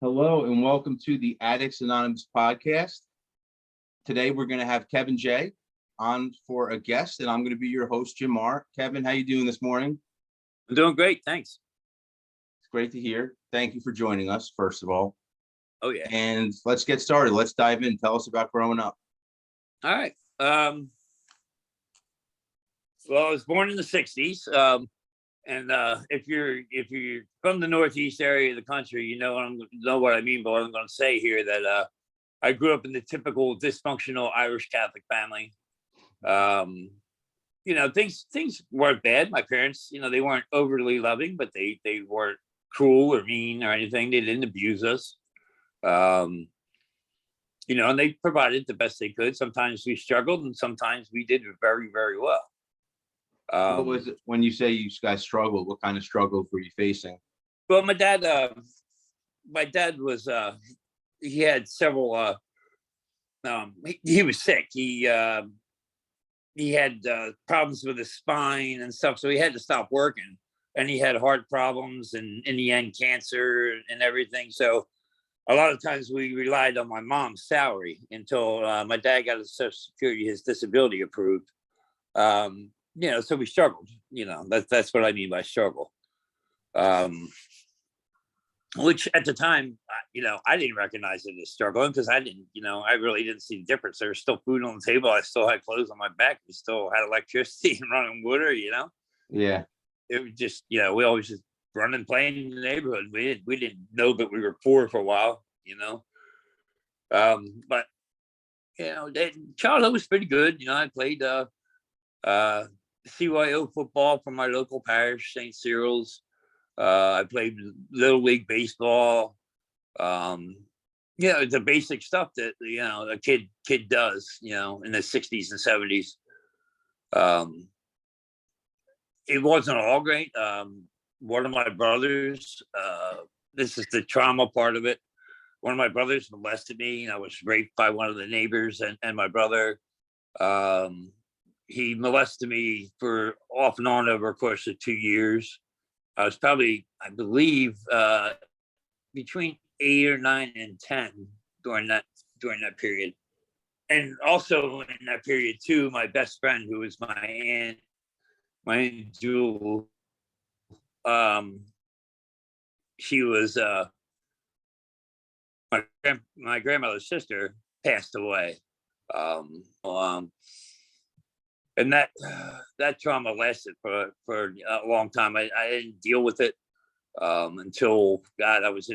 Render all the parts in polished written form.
Hello and welcome to the Addicts Anonymous podcast. Today we're going to have Kevin J on for a guest, and I'm going to be your host, Jim R. Kevin, how you doing this morning? I'm doing great, thanks. It's great to hear. Thank you for joining us, first of all. Oh yeah. And let's get started. Let's dive in. Tell us about growing up. All right. Well, I was born in the '60s, and if you're from the Northeast area of the country, you know what I mean by what I'm going to say here. That I grew up in the typical dysfunctional Irish Catholic family. Things weren't bad. My parents, they weren't overly loving, but they weren't cruel or mean or anything. They didn't abuse us. And they provided the best they could. Sometimes we struggled, and sometimes we did very, very well. What was it when you say you guys struggled? What kind of struggles were you facing? Well, my dad was he had several. He was sick. He had problems with his spine and stuff, so he had to stop working. And he had heart problems, and in the end, cancer and everything. So a lot of times we relied on my mom's salary until my dad got his Social Security, his disability approved. So we struggled. That's what I mean by struggle. Which at the time, I didn't recognize it as struggling because I really didn't see the difference. There was still food on the table. I still had clothes on my back. We still had electricity and running water. Yeah. It was just, we always just running, playing in the neighborhood. We didn't know that we were poor for a while. But childhood was pretty good. I played CYO football for my local parish, St. Cyril's. I played Little League baseball. The basic stuff that a kid does, in the 60s and 70s. It wasn't all great. One of my brothers, this is the trauma part of it. One of my brothers molested me. I was raped by one of the neighbors, and my brother, he molested me for off and on over a course of 2 years. I was probably, I believe, between 8 or 9 and 10 during that period. And also in that period too, my best friend, who was my aunt Jewel, she was my grandmother's sister, passed away. And that trauma lasted for a long time. I didn't deal with it until God, I was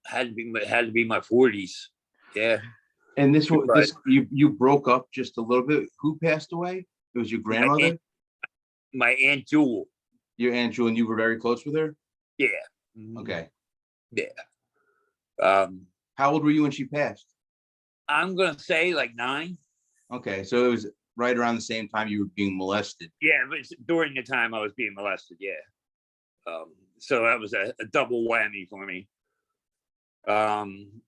had to be my 40s. Yeah. And you broke up just a little bit. Who passed away? It was your grandmother? My aunt Jewel. Your aunt Jewel, and you were very close with her? Yeah. Okay. Yeah. How old were you when she passed? I'm gonna say like 9. Okay, so it was right around the same time you were being molested. Yeah, but during the time I was being molested. Yeah. So that was a double whammy for me. And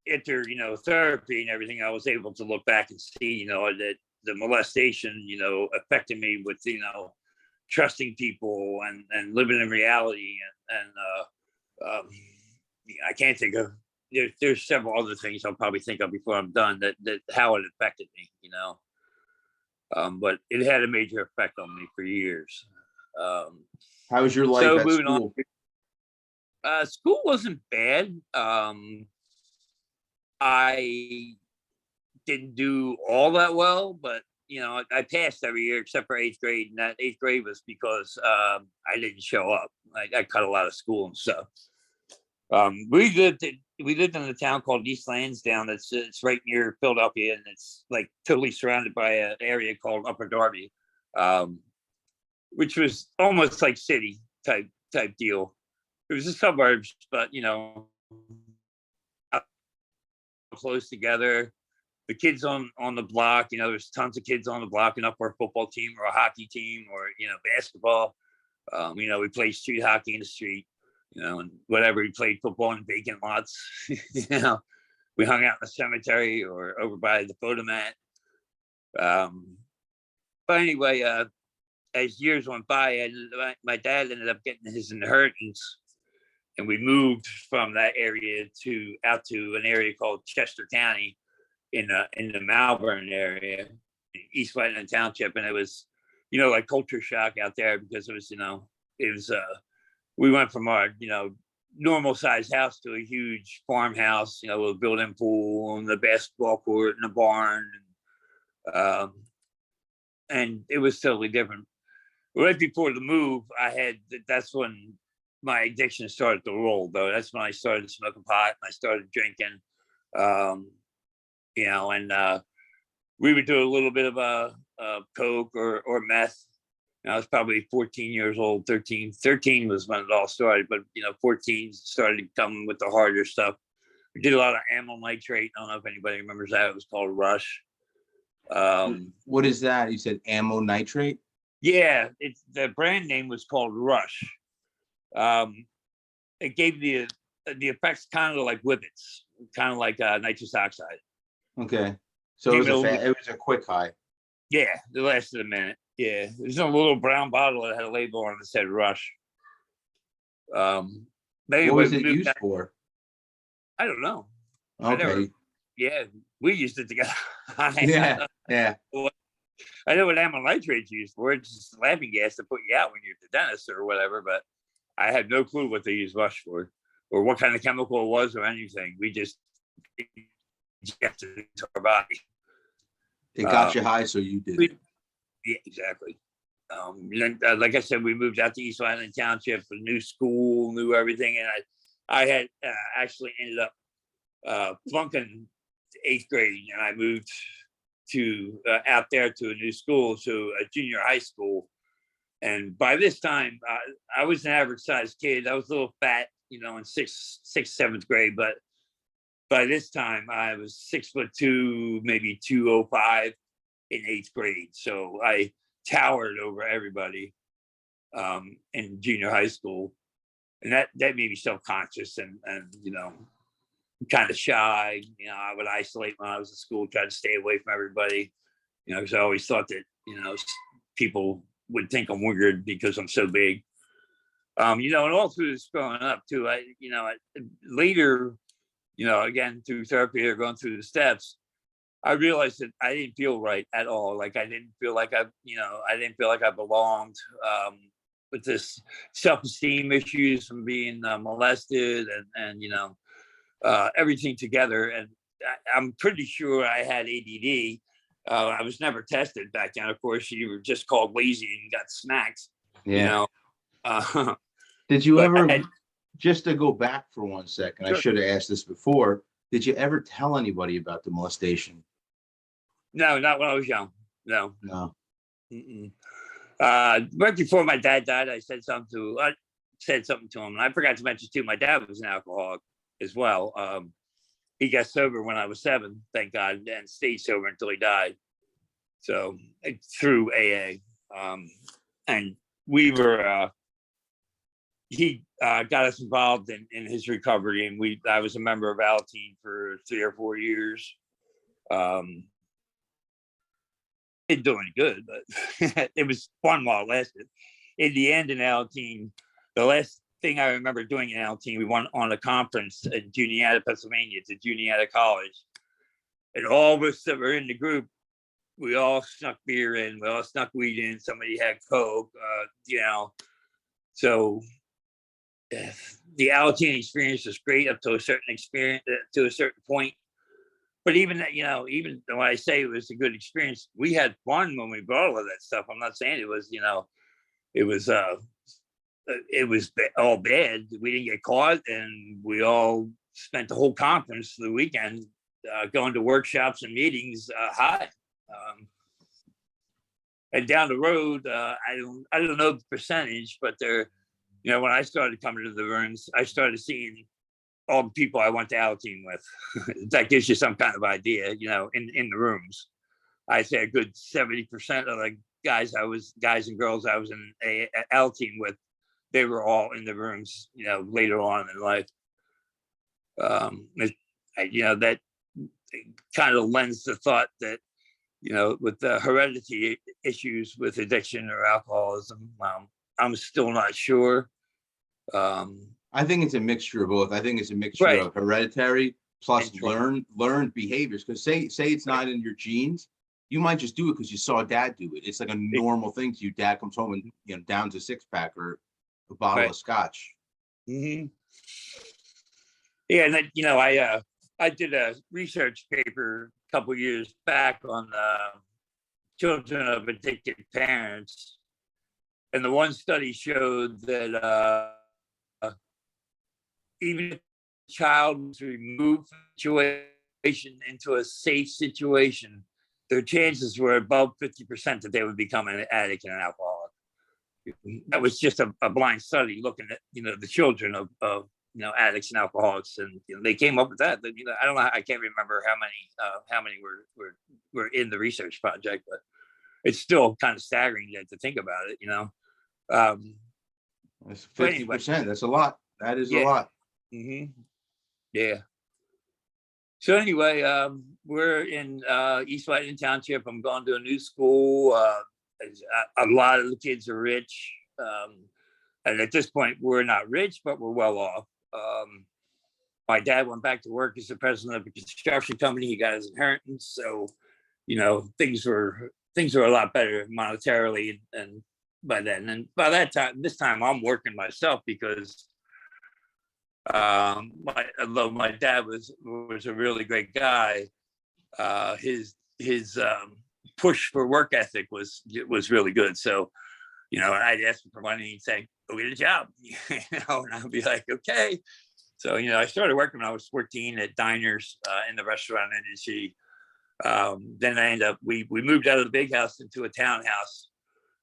after therapy and everything, I was able to look back and see that the molestation affected me with trusting people and living in reality and I can't think of there's several other things I'll probably think of before I'm done that how it affected me, but it had a major effect on me for years. How was your life so at moving school? On, school wasn't bad. I didn't do all that well, but I passed every year except for 8th grade, and that 8th grade was because I didn't show up. I cut a lot of school and stuff. We lived in a town called East Lansdowne. It's right near Philadelphia, and it's like totally surrounded by an area called Upper Darby, which was almost like city type deal. It was the suburbs, but close together. The kids on the block, there's tons of kids on the block, enough for a football team or a hockey team or basketball. We played street hockey in the street. And whatever, we played football in vacant lots. We hung out in the cemetery or over by the photomat. But anyway, as years went by, my dad ended up getting his inheritance, and we moved from that area out to an area called Chester County in the Malvern area, East Whiteland Township, and it was, like culture shock out there because it was, we went from our, normal sized house to a huge farmhouse, with a built-in pool and the basketball court and a barn, and it was totally different. Right before the move, that's when my addiction started to roll, though. That's when I started smoking pot and I started drinking, and we would do a little bit of coke or meth. I was probably 14 years old, 13. 13 was when it all started, but 14 started coming with the harder stuff. We did a lot of amyl nitrate. I don't know if anybody remembers that. It was called Rush. What is that? You said amyl nitrate? Yeah, the brand name was called Rush. It gave the effects kind of like Whippets, kind of like nitrous oxide. Okay, so it was a quick high. Yeah, it lasted a minute. Yeah, there's a little brown bottle that had a label on it that said Rush. What was it used for? I don't know. Okay. We used it together. Yeah. I know what amyl nitrate's used for. It's just laughing gas to put you out when you're at the dentist or whatever, but I had no clue what they used Rush for or what kind of chemical it was or anything. We just injected it into our body. It got you high, so you did it. Yeah, exactly. Like I said, we moved out to East Island Township, a new school, new everything, and I had actually ended up flunking 8th grade, and I moved to out there to a new school, to a junior high school. And by this time, I was an average sized kid. I was a little fat, in 6th, 7th grade, but by this time I was 6'2", maybe 205 in 8th grade. So I towered over everybody in junior high school, and that made me self-conscious and kind of shy. I would isolate when I was at school, try to stay away from everybody, because I always thought that people would think I'm weird because I'm so big. And all through this growing up too, later, again, through therapy or going through the steps, I realized that I didn't feel right at all. Like I didn't feel like I belonged, with this self-esteem issues from being molested and everything together. And I'm pretty sure I had ADD. I was never tested back then. Of course, you were just called lazy and got smacked. Yeah. Did you ever, just to go back for 1 second, sure. I should have asked this before. Did you ever tell anybody about the molestation? No, not when I was young. No. Mm-mm. Right before my dad died, I said something to him. And I forgot to mention too, my dad was an alcoholic as well. He got sober when I was 7, thank God, and stayed sober until he died. So through AA, and we were. He got us involved in his recovery, and I was a member of Al Team for 3 or 4 years. Didn't do any good, but it was fun while it lasted. In the end, in Al Team, the last thing I remember doing in Al Team, we went on a conference in Juniata, Pennsylvania, to Juniata College, and all of us that were in the group, we all snuck beer in, we all snuck weed in. Somebody had coke, so. The Alateen experience was great up to a certain point, but even even when I say it was a good experience, we had fun when we brought all of that stuff. I'm not saying it was all bad. We didn't get caught, and we all spent the whole conference, the weekend, going to workshops and meetings high. And down the road, I don't know the percentage, but there. When I started coming to the rooms, I started seeing all the people I went to Al Team with. That gives you some kind of idea, in the rooms. I say a good 70% of the guys and girls I was in Al Team with, they were all in the rooms, later on in life. That kind of lends the thought that, with the heredity issues with addiction or alcoholism. I'm still not sure. I think it's a mixture of both. I think it's a mixture Right. of hereditary plus And learned behaviors. Because say it's not in your genes, you might just do it because you saw dad do it. It's like a normal thing to you. Dad comes home and downs a 6-pack or a bottle Right. of scotch. Yeah, and then, I did a research paper a couple years back on children of addicted parents, and the one study showed that even if the child was removed from the situation into a safe situation, their chances were above 50% that they would become an addict and an alcoholic. That was just a blind study looking at the children of addicts and alcoholics, and they came up with that. I don't know, I can't remember how many were in the research project, but it's still kind of staggering to think about it. That's But anyway, 50%. That's a lot. That is a yeah. lot. Yeah. So anyway, we're in East Whiteland Township. I'm going to a new school. A lot of the kids are rich. And at this point, we're not rich, but we're well off. My dad went back to work as the president of a construction company. He got his inheritance. So, things were a lot better monetarily. And by then, and by that time, this time I'm working myself because although my dad was a really great guy, his push for work ethic was really good. So, I'd ask him for money and he'd say, go get a job, and I'd be like, okay. So, I started working when I was 14 at diners in the restaurant industry. Then I ended up, we moved out of the big house into a townhouse,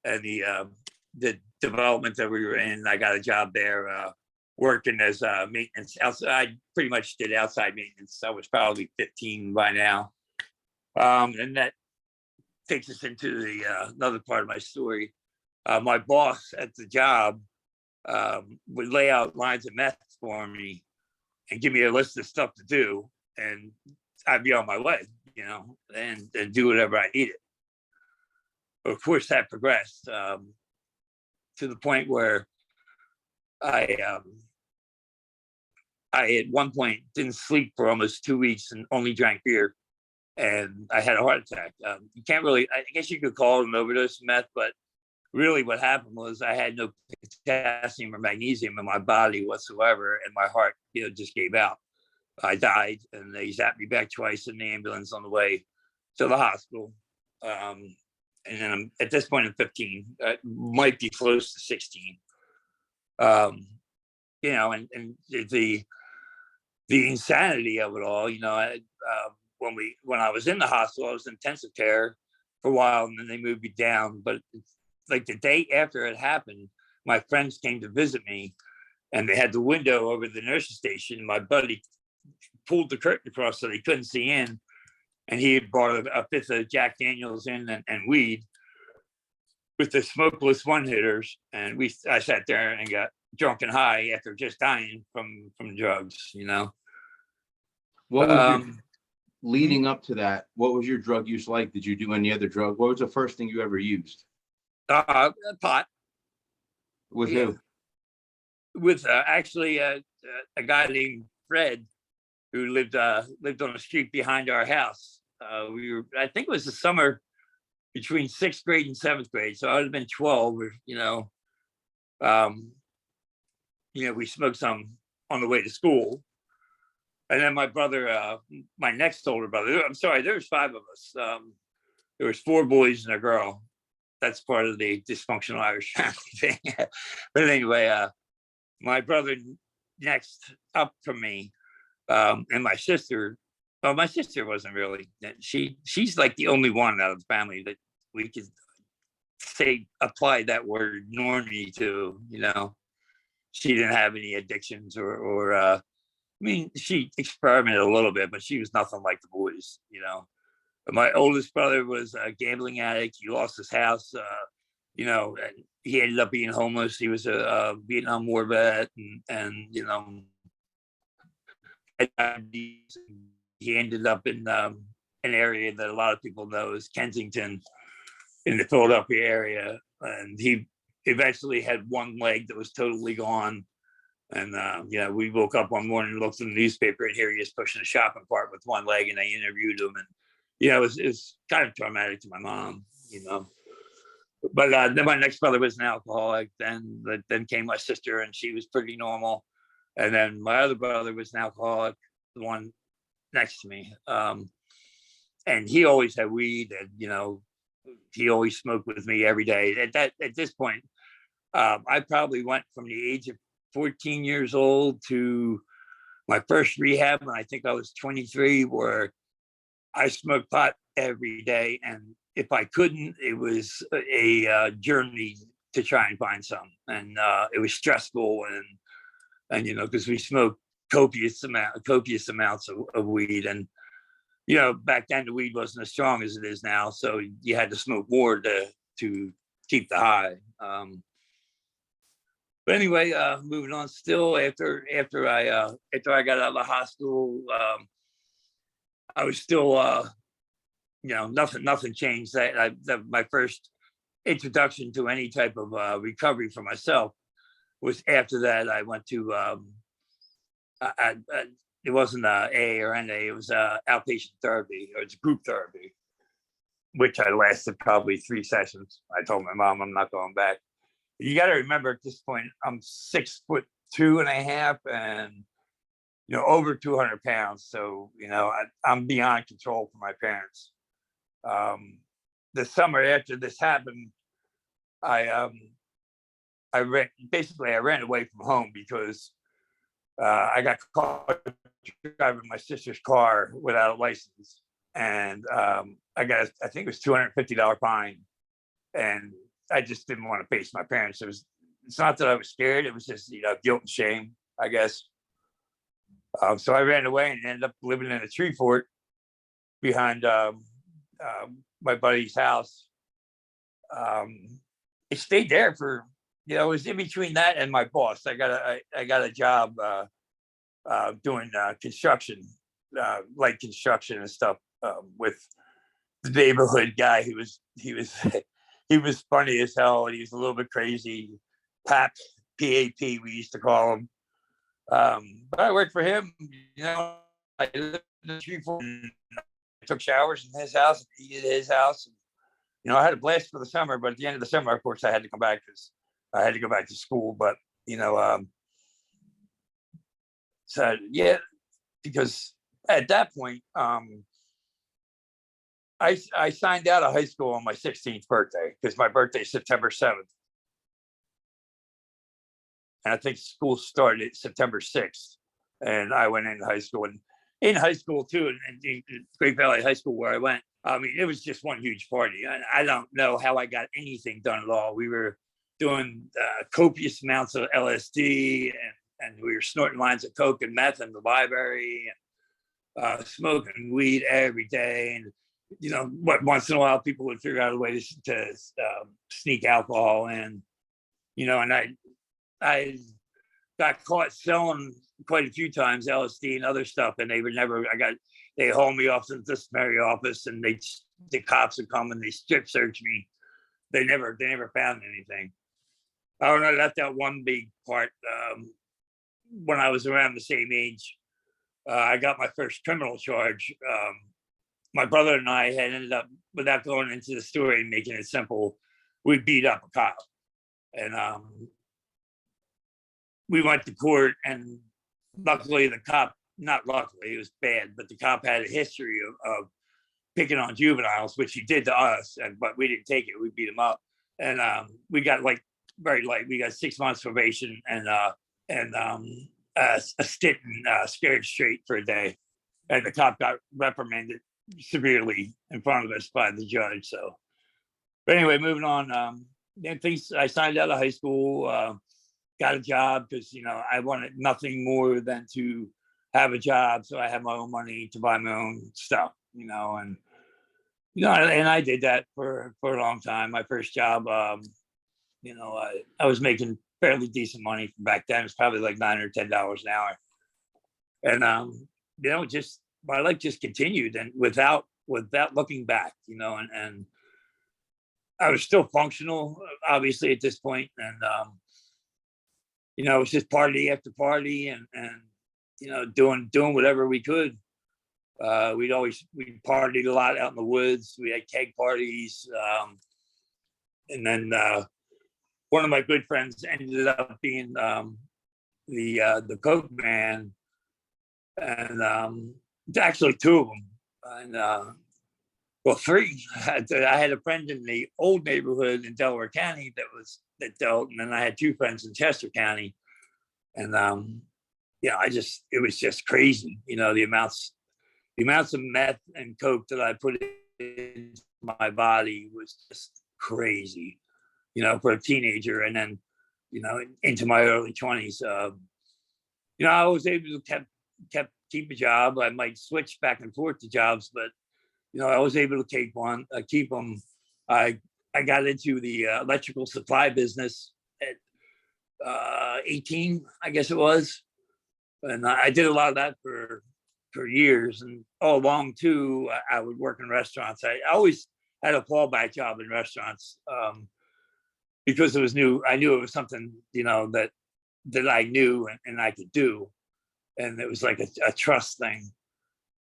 and the development that we were in, I got a job there working as maintenance. I pretty much did outside maintenance. I was probably 15 by now. And that takes us into the another part of my story. My boss at the job would lay out lines of meth for me and give me a list of stuff to do, and I'd be on my way, and do whatever I needed. Of course, that progressed to the point where I at one point didn't sleep for almost 2 weeks and only drank beer, and I had a heart attack. You can't really, I guess you could call it an overdose of meth, but really what happened was I had no potassium or magnesium in my body whatsoever, and my heart, just gave out. I died, and they zapped me back twice in the ambulance on the way to the hospital. And then at this point, I'm 15. I might be close to 16. And the insanity of it all. When I was in the hospital, I was in intensive care for a while, and then they moved me down. But like the day after it happened, my friends came to visit me, and they had the window over the nursing station. My buddy pulled the curtain across so they couldn't see in, and he had brought a fifth of Jack Daniels in and weed with the smokeless one hitters, and I sat there and got drunk and high after just dying from drugs. What was your, leading up to that, what was your drug use like? Did you do any other drug? What was the first thing you ever used? Pot. With who? With actually a guy named Fred, who lived on the street behind our house. I think it was the summer between 6th grade and 7th grade, so I would have been 12. We smoked some on the way to school, and then my brother, my next older brother. I'm sorry, there was 5 of us. There was 4 boys and a girl. That's part of the dysfunctional Irish family thing. But anyway, my brother next up from me, and my sister. Well, my sister wasn't really. She's like the only one out of the family that we could say apply that word normie to. She didn't have any addictions or she experimented a little bit, but she was nothing like the boys. My oldest brother was a gambling addict. He lost his house. And he ended up being homeless. He was a Vietnam War vet, and he ended up in an area that a lot of people know is Kensington in the Philadelphia area. And he eventually had one leg that was totally gone. And, we woke up one morning and looked in the newspaper, and here he is pushing a shopping cart with one leg, and they interviewed him. And, it was kind of traumatic to my mom, But then my next brother was an alcoholic. Then came my sister, and she was pretty normal. And then my other brother was an alcoholic, the one next to me. And he always had weed, and, he always smoked with me every day. At this point, I probably went from the age of 14 years old to my first rehab, and I think I was 23, where I smoked pot every day. And if I couldn't, it was a journey to try and find some. And it was stressful, and because we smoked copious amounts of weed. And back then the weed wasn't as strong as it is now, so you had to smoke more to keep the high. But anyway, moving on. Still, after I got out of the hospital, I was still, nothing changed. That my first introduction to any type of recovery for myself was after that. I went to it wasn't A or NA, it was outpatient therapy, or it's group therapy, which I lasted probably 3 sessions. I told my mom I'm not going back. You got to remember, at this point, I'm 6'2.5" and over 200 pounds. So I'm beyond control for my parents. The summer after this happened, I ran away from home because I got caught driving my sister's car without a license, and I think it was $250 fine, and I just didn't want to face my parents. It's not that I was scared; it was just guilt and shame, I guess. So I ran away and ended up living in a tree fort behind my buddy's house. I stayed there for it was in between that and my boss. I got a job doing construction, light construction and stuff with the neighborhood guy. He was he was funny as hell, and he was a little bit crazy. Pap, PAP, we used to call him. But I worked for him. I lived in the tree fort. I took showers in his house, eated at his house. I had a blast for the summer, but at the end of the summer, of course, I had to come back because I had to go back to school. But so yeah, because at that point, I signed out of high school on my 16th birthday, because my birthday is September 7th. And I think school started September 6th. And I went into high school. And in high school, too, in Great Valley High School, where I went, I mean, it was just one huge party. I don't know how I got anything done at all. We were doing copious amounts of LSD, and we were snorting lines of coke and meth in the library, and smoking weed every day. And once in a while, people would figure out a way to sneak alcohol in. And I got caught selling quite a few times LSD and other stuff, and they hauled me off to the disciplinary office, and the cops would come and they strip search me. They never found anything. I don't know, left out one big part. When I was around the same age, I got my first criminal charge. My brother and I had ended up, without going into the story and making it simple, we beat up a cop. And we went to court, and luckily the cop, not luckily, it was bad, but the cop had a history of picking on juveniles, which he did to us, but we didn't take it. We beat him up. And we got very light. We got 6 months probation and a stint in Scared Straight for a day. And the cop got reprimanded severely in front of us by the judge. So, but anyway, moving on. Then I signed out of high school, got a job because I wanted nothing more than to have a job, so I had my own money to buy my own stuff. And I did that for a long time. My first job, I was making fairly decent money back then. It was probably like $9 or $10 an hour, and my life just continued, and without without looking back, and I was still functional, obviously, at this point. And, it was just party after party and doing whatever we could. We partied a lot out in the woods. We had keg parties. And then one of my good friends ended up being the coke man, and actually two of them. And well, three. I had a friend in the old neighborhood in Delaware County that dealt, and then I had two friends in Chester County. And it was just crazy, the amounts of meth and coke that I put in my body was just crazy, for a teenager. And then, into my early 20s, I was able to keep a job. I might switch back and forth to jobs, but I was able to keep them. I got into the electrical supply business at 18, I guess it was, and I did a lot of that for years. And all along too, I would work in restaurants. I always had a fallback job in restaurants because it was new. I knew it was something that I knew and I could do, and it was like a trust thing.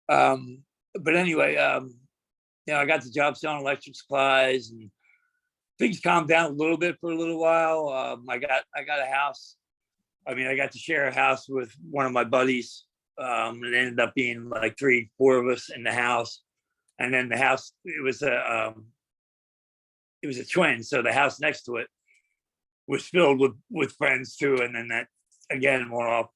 But anyway, I got the job selling electric supplies, and things calmed down a little bit for a little while. I got a house. I got to share a house with one of my buddies. It ended up being like 3-4 of us in the house, and then the house, it was a twin, so the house next to it was filled with friends too. And then that again went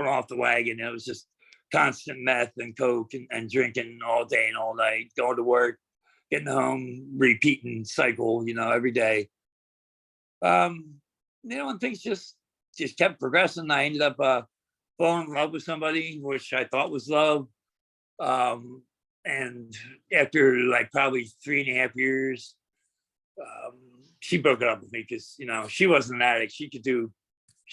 off the wagon. It was just constant meth and coke and drinking all day and all night, going to work, getting home, repeating cycle, every day. And things just kept progressing. I ended up falling in love with somebody, which I thought was love. And after like probably 3.5 years, she broke it up with me because, she wasn't an addict. She could do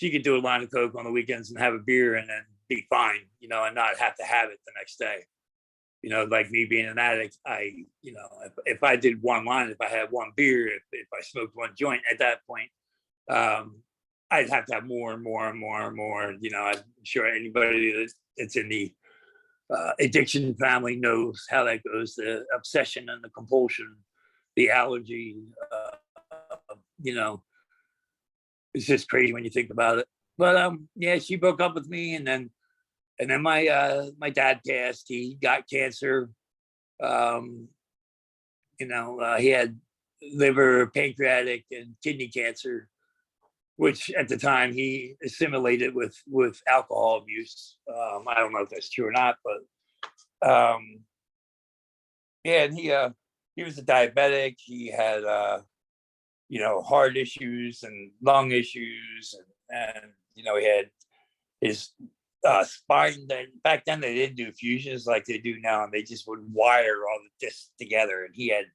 a line of coke on the weekends and have a beer and then be fine, and not have to have it the next day. Like me being an addict, if I did one line, if I had one beer, if I smoked one joint at that point, I'd have to have more and more and more and more. I'm sure anybody that's in the addiction family knows how that goes, the obsession and the compulsion, the allergy, it's just crazy when you think about it. But she broke up with me, and then my dad passed. He got cancer. He had liver, pancreatic, and kidney cancer, which at the time he assimilated with alcohol abuse. I don't know if that's true or not, but and he was a diabetic. He had heart issues and lung issues, and he had his spine. Back then they didn't do fusions like they do now, and they just would wire all the discs together. And he had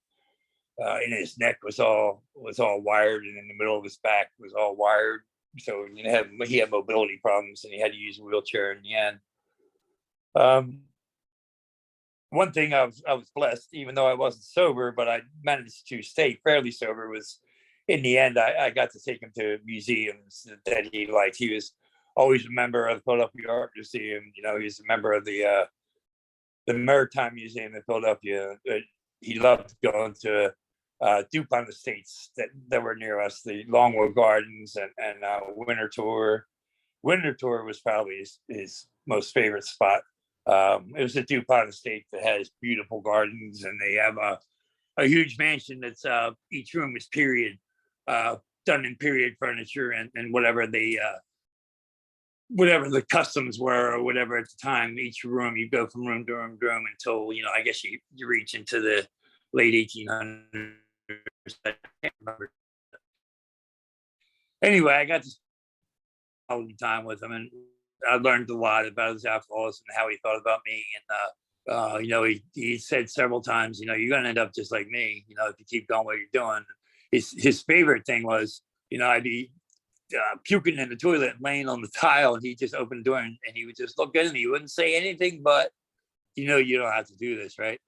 in his neck was all wired, and in the middle of his back was all wired. So he had mobility problems, and he had to use a wheelchair in the end. One thing I was blessed, even though I wasn't sober, but I managed to stay fairly sober, was in the end I got to take him to museums that he liked. He was always a member of the Philadelphia Art Museum. He was a member of the Maritime Museum in Philadelphia. He loved going to DuPont estates that were near us, the Longwood Gardens and Winter Tour. Winter Tour was probably his most favorite spot. It was a DuPont estate that has beautiful gardens, and they have a huge mansion that's each room is period, done in period furniture and whatever the customs were or whatever at the time. Each room, you go from room to room to room until I guess you reach into the late 1800s. I can't remember. Anyway, I got to spend time with him, and I learned a lot about his alcoholism and how he thought about me. And he said several times, you're going to end up just like me, if you keep going what you're doing. His favorite thing was, I'd be puking in the toilet, laying on the tile, and he'd just open the door and he would just look at me. He wouldn't say anything, but you don't have to do this, right?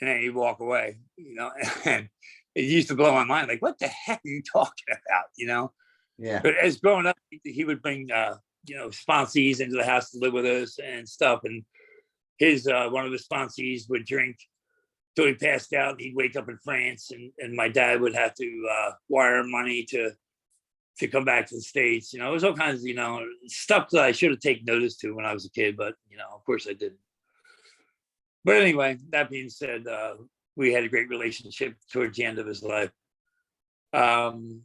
and then he'd walk away, and it used to blow my mind. Like, what the heck are you talking about? Yeah. But as growing up, he would bring, sponsees into the house to live with us and stuff. And his, one of the sponsees would drink till he passed out. He'd wake up in France, and my dad would have to wire money to come back to the States. It was all kinds of, stuff that I should have taken notice to when I was a kid, but, of course I didn't. But anyway, that being said, we had a great relationship towards the end of his life. And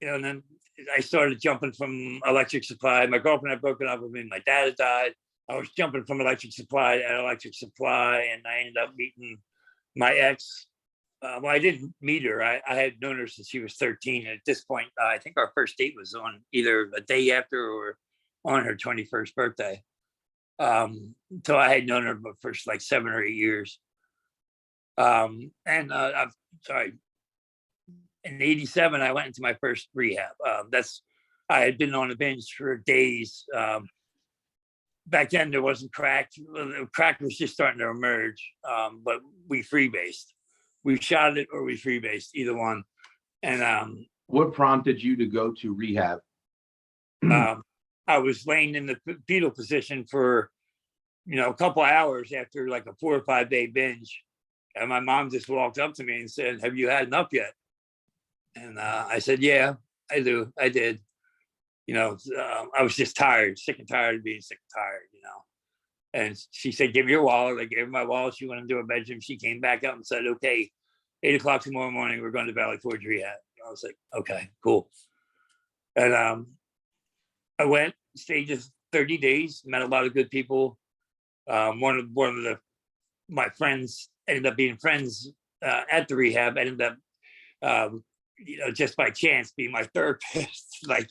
then I started jumping from electric supply. My girlfriend had broken up with me. My dad had died. I was jumping from electric supply to electric supply, and I ended up meeting my ex. Well, I didn't meet her. I had known her since she was 13. And at this point, I think our first date was on either a day after or on her 21st birthday. So I had known her for like 7 or 8 years. I'm sorry. In '87, I went into my first rehab. I had been on a binge for days. Back then, there wasn't crack. Crack was just starting to emerge, but we freebased. We shot it or we freebased, either one. And what prompted you to go to rehab? I was laying in the fetal position for, a couple of hours after like a 4 or 5 day binge. And my mom just walked up to me and said, "Have you had enough yet?" And I said, "Yeah, I do. I did." I was just tired, sick and tired of being sick and tired, And she said, "Give me your wallet." I gave her my wallet. She went into her bedroom. She came back up and said, "Okay, 8 o'clock tomorrow morning, we're going to Valley Forge Rehab." I was like, "Okay, cool." And I went, stayed just 30 days, met a lot of good people. One of my friends ended up being friends at the rehab. Ended up, just by chance, being my therapist. Like,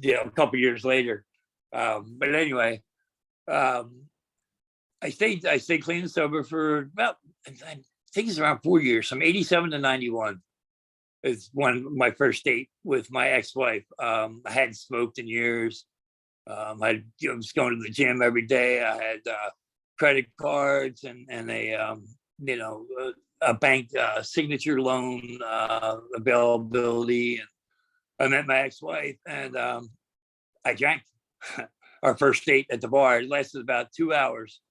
a couple years later. But anyway, I stayed clean and sober for about, I think it's around 4 years, from '87 to '91. Is my first date with my ex-wife. I hadn't smoked in years. I was going to the gym every day. I had credit cards and a bank signature loan availability. And I met my ex-wife, and I drank. Our first date at the bar, it lasted about 2 hours.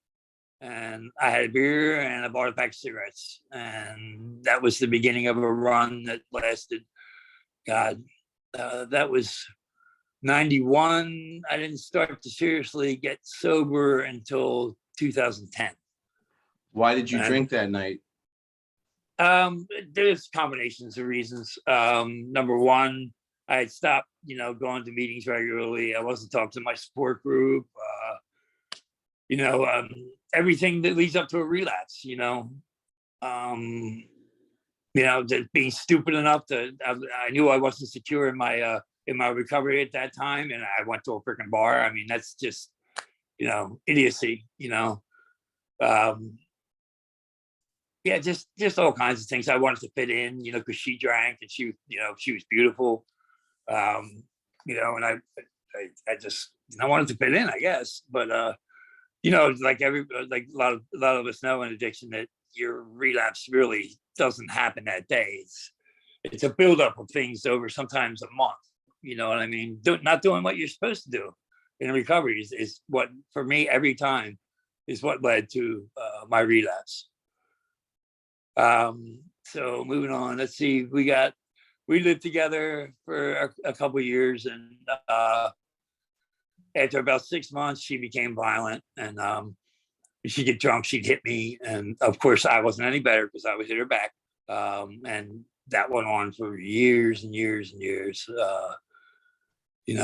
And I had a beer and I bought a pack of cigarettes. And that was the beginning of a run that lasted, God, that was '91. I didn't start to seriously get sober until 2010. Why did you drink that night? There's combinations of reasons. Number one, I had stopped, going to meetings regularly. I wasn't talking to my support group. Everything that leads up to a relapse. Just being stupid enough I knew I wasn't secure in my recovery at that time, and I went to a freaking bar. I mean, that's just, idiocy. Just all kinds of things. I wanted to fit in, because she drank and she was beautiful. And I just, I wanted to fit in, I guess. But like a lot of us know in addiction, that your relapse really doesn't happen that day. It's a buildup of things over sometimes a month. You know what I mean? Not doing what you're supposed to do in recovery is what, for me, every time is what led to my relapse. So moving on, let's see, we lived together for a couple of years, and after about 6 months, she became violent, and she'd get drunk, she'd hit me, and of course I wasn't any better because I would hit her back, and that went on for years and years and years. Did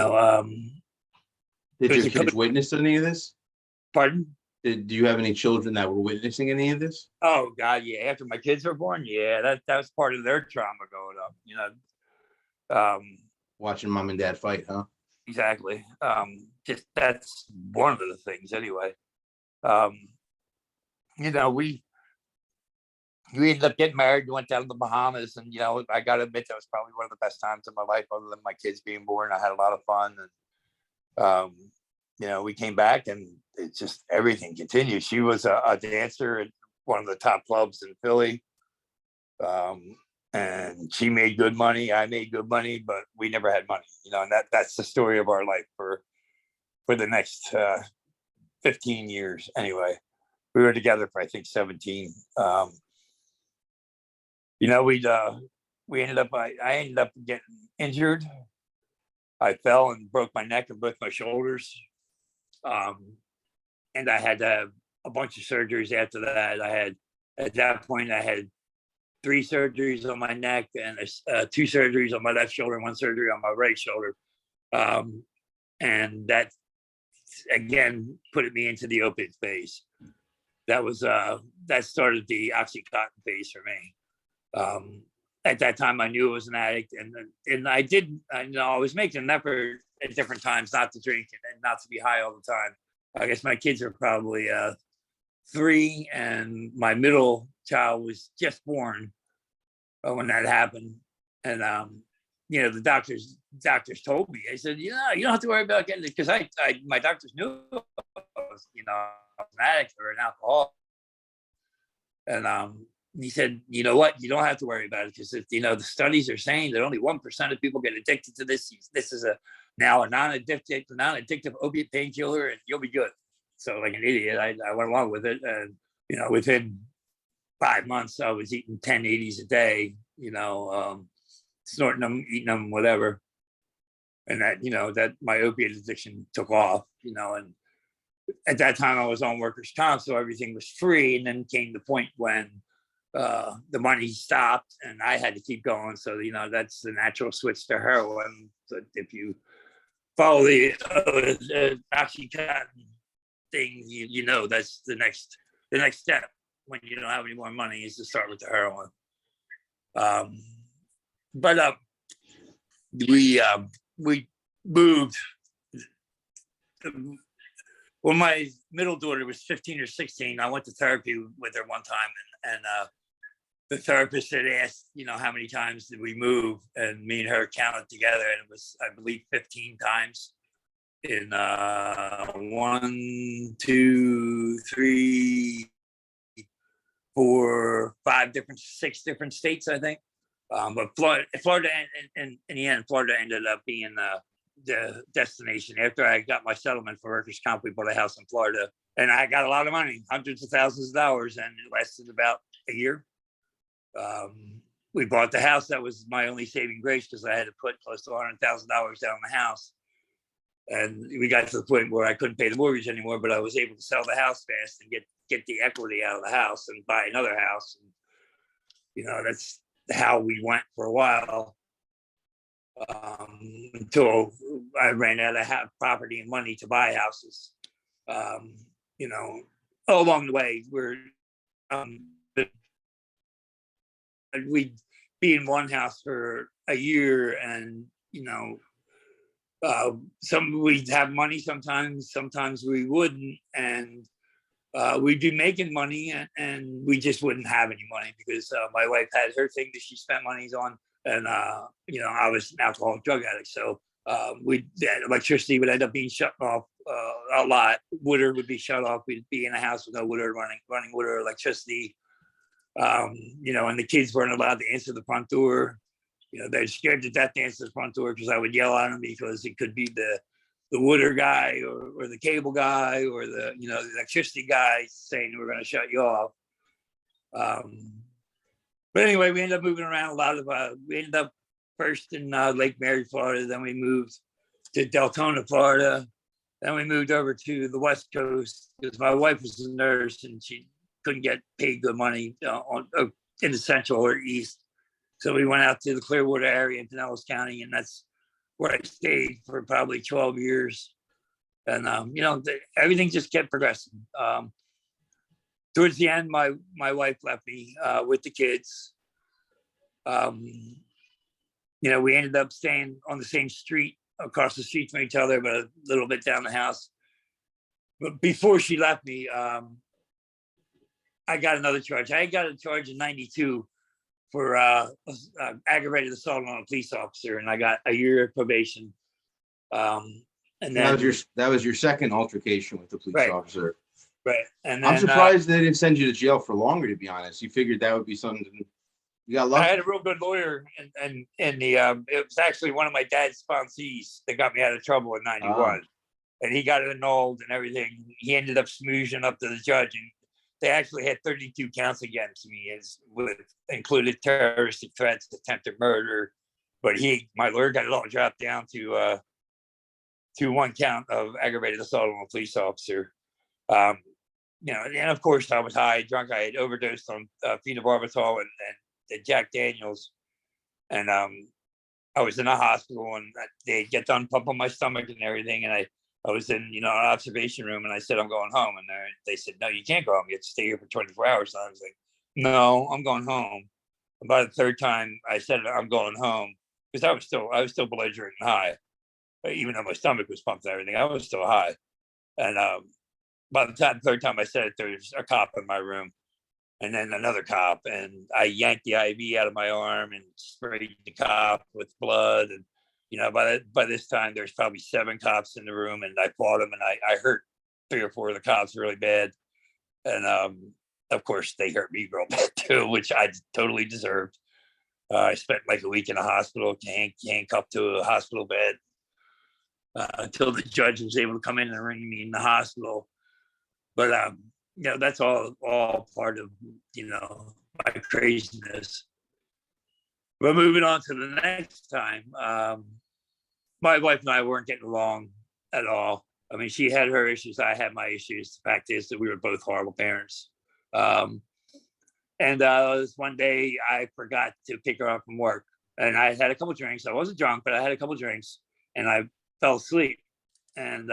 your kids witness any of this? Pardon? Do you have any children that were witnessing any of this? Oh God, yeah. After my kids were born, yeah, that was part of their trauma growing up. Watching mom and dad fight, huh? Exactly. Just that's one of the things, anyway. We ended up getting married. We went down to the Bahamas, and I got to admit that was probably one of the best times of my life, other than my kids being born. I had a lot of fun, and we came back, and it's just everything continued. She was a dancer one of the top clubs in Philly. And she made good money. I made good money, but we never had money, and that's the story of our life for the next 15 years. Anyway, we were together for, I think, 17. We ended up, I ended up getting injured. I fell and broke my neck and both my shoulders. And I had to have a bunch of surgeries after that. At that point, I had 3 surgeries on my neck and 2 surgeries on my left shoulder and 1 surgery on my right shoulder. And that, again, put me into the opiate phase. That started the Oxycontin phase for me. At that time, I knew I was an addict, and I was making an effort at different times not to drink and not to be high all the time. I guess my kids are probably 3, and my middle child was just born when that happened. And the doctors told me, they said, you don't have to worry about getting it, because my doctors knew I was, an addict or an alcoholic. And he said, you know what, you don't have to worry about it, because if the studies are saying that only 1% of people get addicted to this. This is now a non-addictive opiate painkiller, and you'll be good. So, like an idiot, I went along with it, and within 5 months, I was eating 10 80s a day, snorting them, eating them, whatever. And that my opiate addiction took off, and at that time I was on workers' comp, so everything was free. And then came the point when the money stopped and I had to keep going. So, that's the natural switch to heroin. So if you follow the Oxycontin thing, that's the next step when you don't have any more money, is to start with the heroin. But we moved. When my middle daughter was 15 or 16, I went to therapy with her one time, and the therapist had asked, how many times did we move? And me and her counted together, and it was, I believe, 15 times in 1, 2, 3, 4, 5 6 different states, I think. But Florida, and in the end, Florida ended up being the destination. After I got my settlement for workers' comp, we bought a house in Florida, and I got a lot of money, hundreds of thousands of dollars, and it lasted about a year. We bought the house. That was my only saving grace, because I had to put close to $100,000 down on the house. And we got to the point where I couldn't pay the mortgage anymore, but I was able to sell the house fast and get the equity out of the house and buy another house. And, that's how we went for a while, until I ran out of property and money to buy houses. Along the way, we'd be in one house for a year, and some we'd have money sometimes we wouldn't, and we'd be making money, and we just wouldn't have any money, because my wife had her thing that she spent monies on, and I was an alcoholic drug addict, so electricity would end up being shut off a lot. Water would be shut off. We'd be in a house with no water, running water, electricity. And the kids weren't allowed to answer the front door. They're scared to death to answer the front door, because I would yell at them, because it could be the water guy or the cable guy or the electricity guy saying we're going to shut you off. But anyway, we ended up moving around a lot. We ended up first in Lake Mary, Florida. Then we moved to Deltona, Florida. Then we moved over to the West Coast, because my wife was a nurse and she couldn't get paid good money in the Central or East. So we went out to the Clearwater area in Pinellas County, and that's where I stayed for probably 12 years. And, everything just kept progressing. Towards the end, my wife left me with the kids. We ended up staying on the same street, across the street from each other, but a little bit down the house. But before she left me, I got another charge. I got a charge in 92 for aggravated assault on a police officer, and I got a year of probation. And then that was your second altercation with the police officer. Right. And I'm then surprised they didn't send you to jail for longer, to be honest. You figured that would be something. You got I lucky. had a real good lawyer, and it was actually one of my dad's sponsees that got me out of trouble in '91, and he got it annulled and everything. He ended up smoozing up to the judge, and they actually had 32 counts against me, as with included terroristic threats, attempted murder, but my lawyer got it all dropped down to one count of aggravated assault on a police officer. And of course I was high, drunk. I had overdosed on phenobarbital and Jack Daniels, and I was in a hospital, and they get done pumping my stomach and everything, and I was in an observation room, and I said I'm going home, and they said no, you can't go home. You have to stay here for 24 hours. And I was like, no, I'm going home. About the third time I said I'm going home, because I was still belligerent and high, even though my stomach was pumped and everything. I was still high, and by the third time I said it, there was a cop in my room, and then another cop, and I yanked the IV out of my arm and sprayed the cop with blood. And by this time there's probably 7 cops in the room, and I fought them, and I hurt 3 or 4 of the cops really bad, and of course they hurt me real bad too, which I totally deserved. I spent like a week in a hospital, handcuffed to a hospital bed, until the judge was able to come in and ring me in the hospital. But that's all part of my craziness. But moving on to the next time, my wife and I weren't getting along at all. I mean, she had her issues, I had my issues. The fact is that we were both horrible parents. And one day I forgot to pick her up from work, and I had a couple drinks. I wasn't drunk, but I had a couple drinks, and I fell asleep. And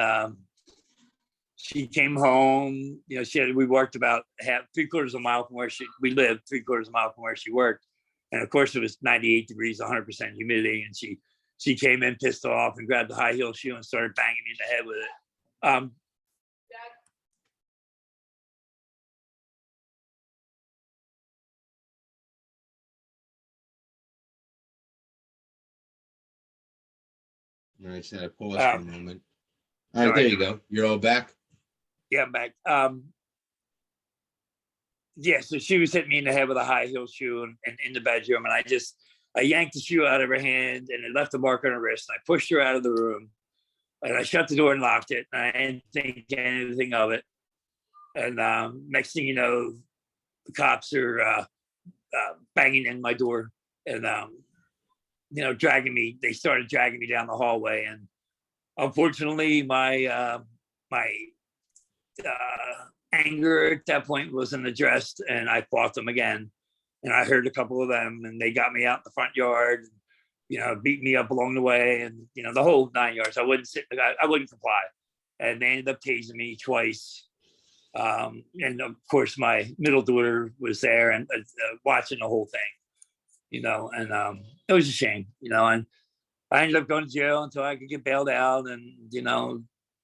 she came home. We worked about 3/4 of a mile from where we lived, 3/4 of a mile from where she worked. And of course it was 98 degrees, 100% humidity. And she came in pissed off and grabbed the high heel shoe and started banging me in the head with it. All right, so I pause for a moment. All right, sorry. there you go. You're all back. Yeah, I'm back. So she was hitting me in the head with a high heel shoe and in the bedroom, and I yanked the shoe out of her hand, and it left a mark on her wrist. And I pushed her out of the room, and I shut the door and locked it. And I didn't think anything of it. And next thing you know, the cops are banging in my door and dragging me. They started dragging me down the hallway, and unfortunately, my anger at that point wasn't addressed, and I fought them again. And I heard a couple of them, and they got me out in the front yard, beat me up along the way, and the whole 9 yards. I wouldn't comply, and they ended up tasing me twice. And of course, my middle daughter was there and watching the whole thing, and it was a shame, and I ended up going to jail until I could get bailed out, and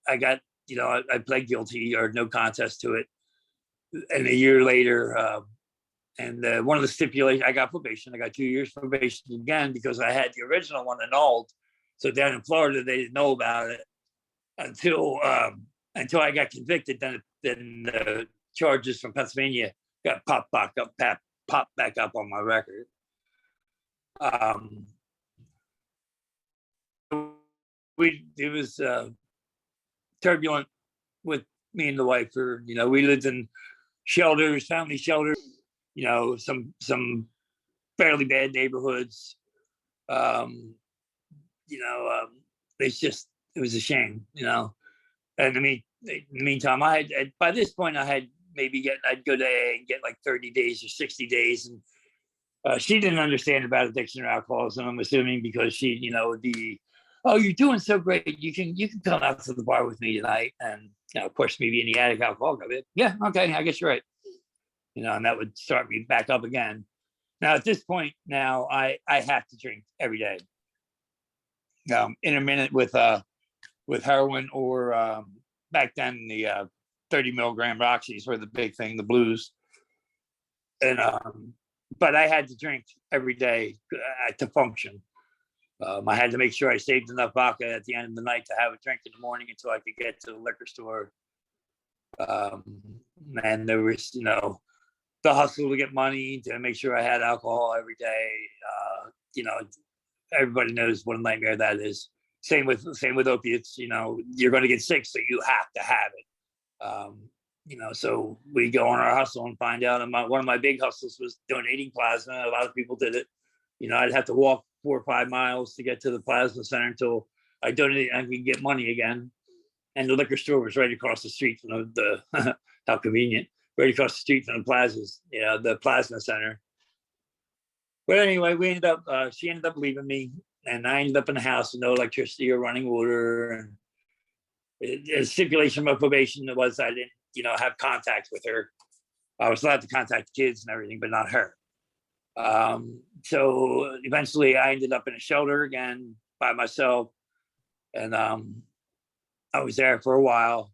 I got. I pled guilty or no contest to it. And a year later, one of the stipulations, I got probation. I got 2 years probation again because I had the original one annulled. So down in Florida, they didn't know about it until I got convicted. Then the charges from Pennsylvania got popped back up on my record. It was turbulent with me and the wife. We lived in shelters, family shelters, some fairly bad neighborhoods. It was a shame, And I mean, in the meantime, by this point I had I'd go to AA and get like 30 days or 60 days. And she didn't understand about addiction or alcoholism, I'm assuming, because she, would be, oh, you're doing so great. You can come out to the bar with me tonight. And of course, maybe in the attic alcoholic, I'd be, yeah, okay, I guess you're right. And that would start me back up again. Now at this point, I have to drink every day. Intermittent with heroin or back then the 30 milligram Roxys were the big thing, the blues. And but I had to drink every day to function. I had to make sure I saved enough vodka at the end of the night to have a drink in the morning until I could get to the liquor store. Um, and there was, the hustle to get money, to make sure I had alcohol every day. Everybody knows what a nightmare that is. Same with opiates. You're going to get sick, so you have to have it. So we go on our hustle and find out. And one of my big hustles was donating plasma. A lot of people did it. I'd have to walk 4 or 5 miles to get to the plasma center until I donated and I could get money again. And the liquor store was right across the street from the how convenient, right across the street from the plazas, the plasma center. But anyway, she ended up leaving me, and I ended up in a house with no electricity or running water. And the stipulation of my probation was I didn't, have contact with her. I was allowed to contact kids and everything, but not her. So eventually I ended up in a shelter again by myself. And I was there for a while.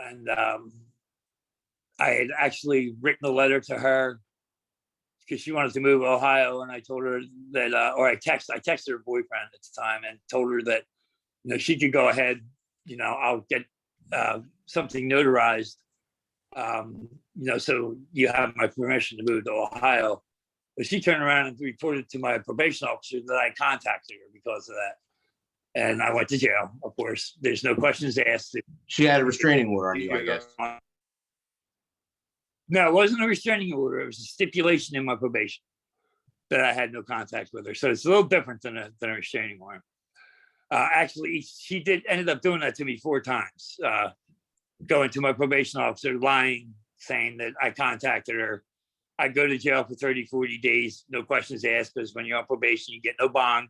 And I had actually written a letter to her because she wanted to move to Ohio. And I told her that, or I texted her boyfriend at the time and told her that, she could go ahead, I'll get something notarized, so you have my permission to move to Ohio. But she turned around and reported to my probation officer that I contacted her because of that. And I went to jail, of course. There's no questions asked. She had a restraining order on you, I guess. No, it wasn't a restraining order. It was a stipulation in my probation that I had no contact with her. So it's a little different than a restraining order. Actually, she ended up doing that to me 4 times. Going to my probation officer, lying, saying that I contacted her. I go to jail for 30, 40 days, no questions asked, because when you're on probation, you get no bond.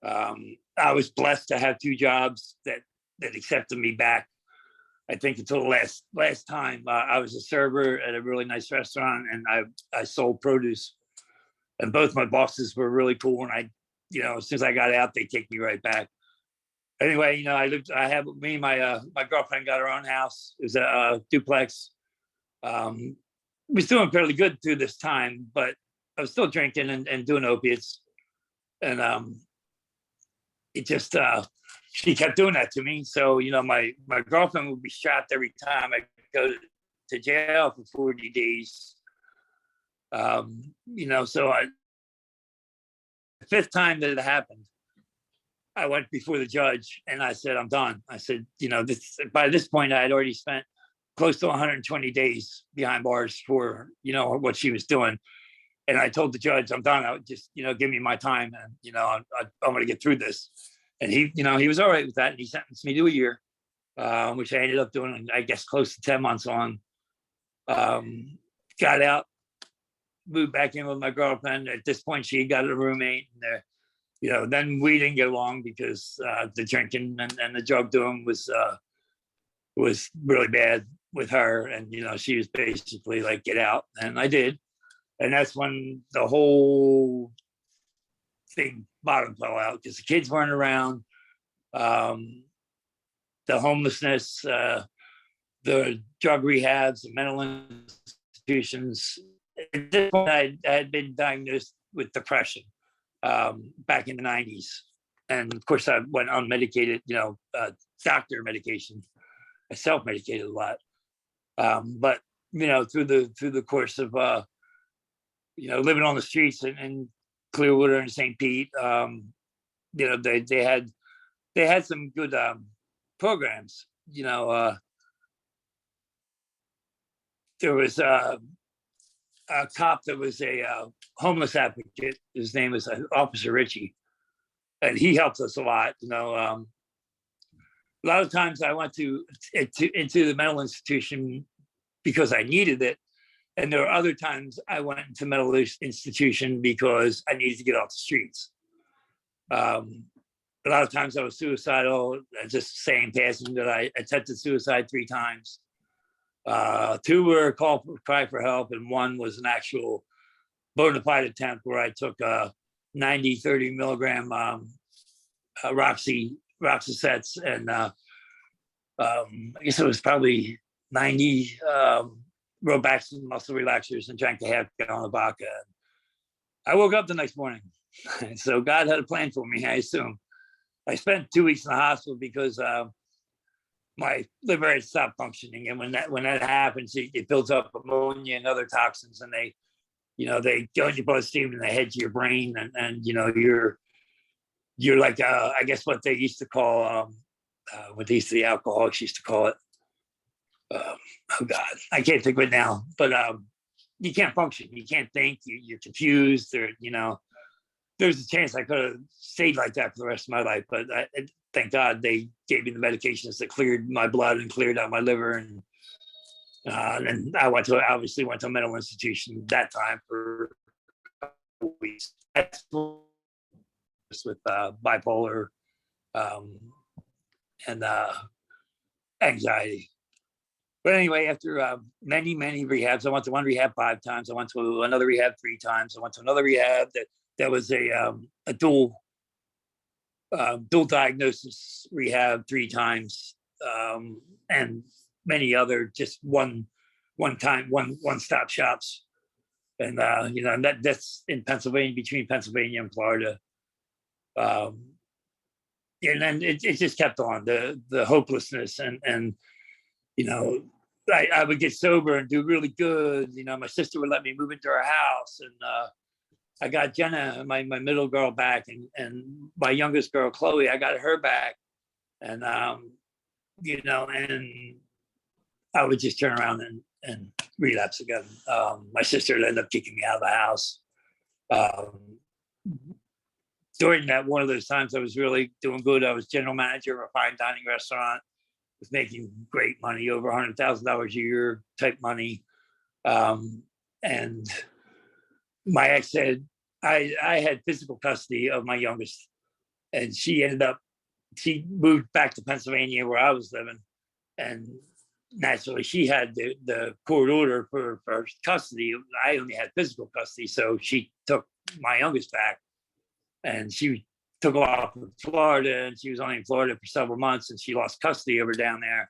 I was blessed to have 2 jobs that accepted me back. I think until the last time I was a server at a really nice restaurant, and I sold produce, and both my bosses were really cool. And as soon as I got out, they take me right back. Anyway, me and my girlfriend got our own house. It was a duplex. Was doing fairly good through this time, but I was still drinking and doing opiates. And it just, she kept doing that to me. So, my girlfriend would be strapped every time I go to jail for 40 days. So the 5th time that it happened, I went before the judge and I said, I'm done. I said, by this point, I had already spent close to 120 days behind bars for, what she was doing. And I told the judge, I'm done. I would just, give me my time, and, I'm going to get through this. And he was all right with that. And he sentenced me to a year, which I ended up doing, I guess, close to 10 months on. Got out, moved back in with my girlfriend. At this point, she got a roommate, and then we didn't get along because the drinking and the drug doing was really bad with her. And, she was basically like, get out. And I did. And that's when the whole thing bottom fell out, because the kids weren't around. The homelessness, the drug rehabs, the mental institutions. At this point, I had been diagnosed with depression back in the 90s. And of course, I went unmedicated, doctor medication. I self-medicated a lot. But, through the course of, living on the streets in Clearwater and St. Pete, they had some good programs. There was a cop that was a homeless advocate. His name was Officer Ritchie, and he helped us a lot. A lot of times I went into the mental institution because I needed it. And there were other times I went into mental institution because I needed to get off the streets. A lot of times I was suicidal, just saying passing that I attempted suicide 3 times. 2 were a cry for help, and 1 was an actual bona fide attempt where I took 90, 30 milligram Roxy-sets, and I guess it was probably 90 Robaxin muscle relaxers, and drank a half gallon of vodka. I woke up the next morning. So God had a plan for me, I assume. I spent 2 weeks in the hospital because my liver had stopped functioning. And when that happens, it builds up ammonia and other toxins, and they go in your bloodstream and they head to your brain, and you're like, I guess what they used to call, what the alcoholics used to call it. Oh God, I can't think of it now, but you can't function. You can't think. You're confused. There's a chance I could have stayed like that for the rest of my life, but thank God they gave me the medications that cleared my blood and cleared out my liver. And I obviously went to a mental institution that time for a couple weeks. That's with bipolar and anxiety. But anyway, after many rehabs, I went to one rehab 5 times. I went to another rehab 3 times. I went to another rehab that was a dual diagnosis rehab 3 times, and many other just one stop shops. And and that's in Pennsylvania, between Pennsylvania and Florida. And then it just kept on, the hopelessness, and I would get sober and do really good. My sister would let me move into her house, and I got Jenna, my middle girl, back, and my youngest girl, Chloe, I got her back. And and I would just turn around and relapse again. My sister ended up kicking me out of the house. During that one of those times, I was really doing good. I was general manager of a fine dining restaurant, was making great money, over $100,000 a year type money. And my ex said, I had physical custody of my youngest, and she moved back to Pennsylvania where I was living. And naturally, she had the court order for custody. I only had physical custody. So she took my youngest back, and she took off to Florida, and she was only in Florida for several months, and she lost custody of her down there.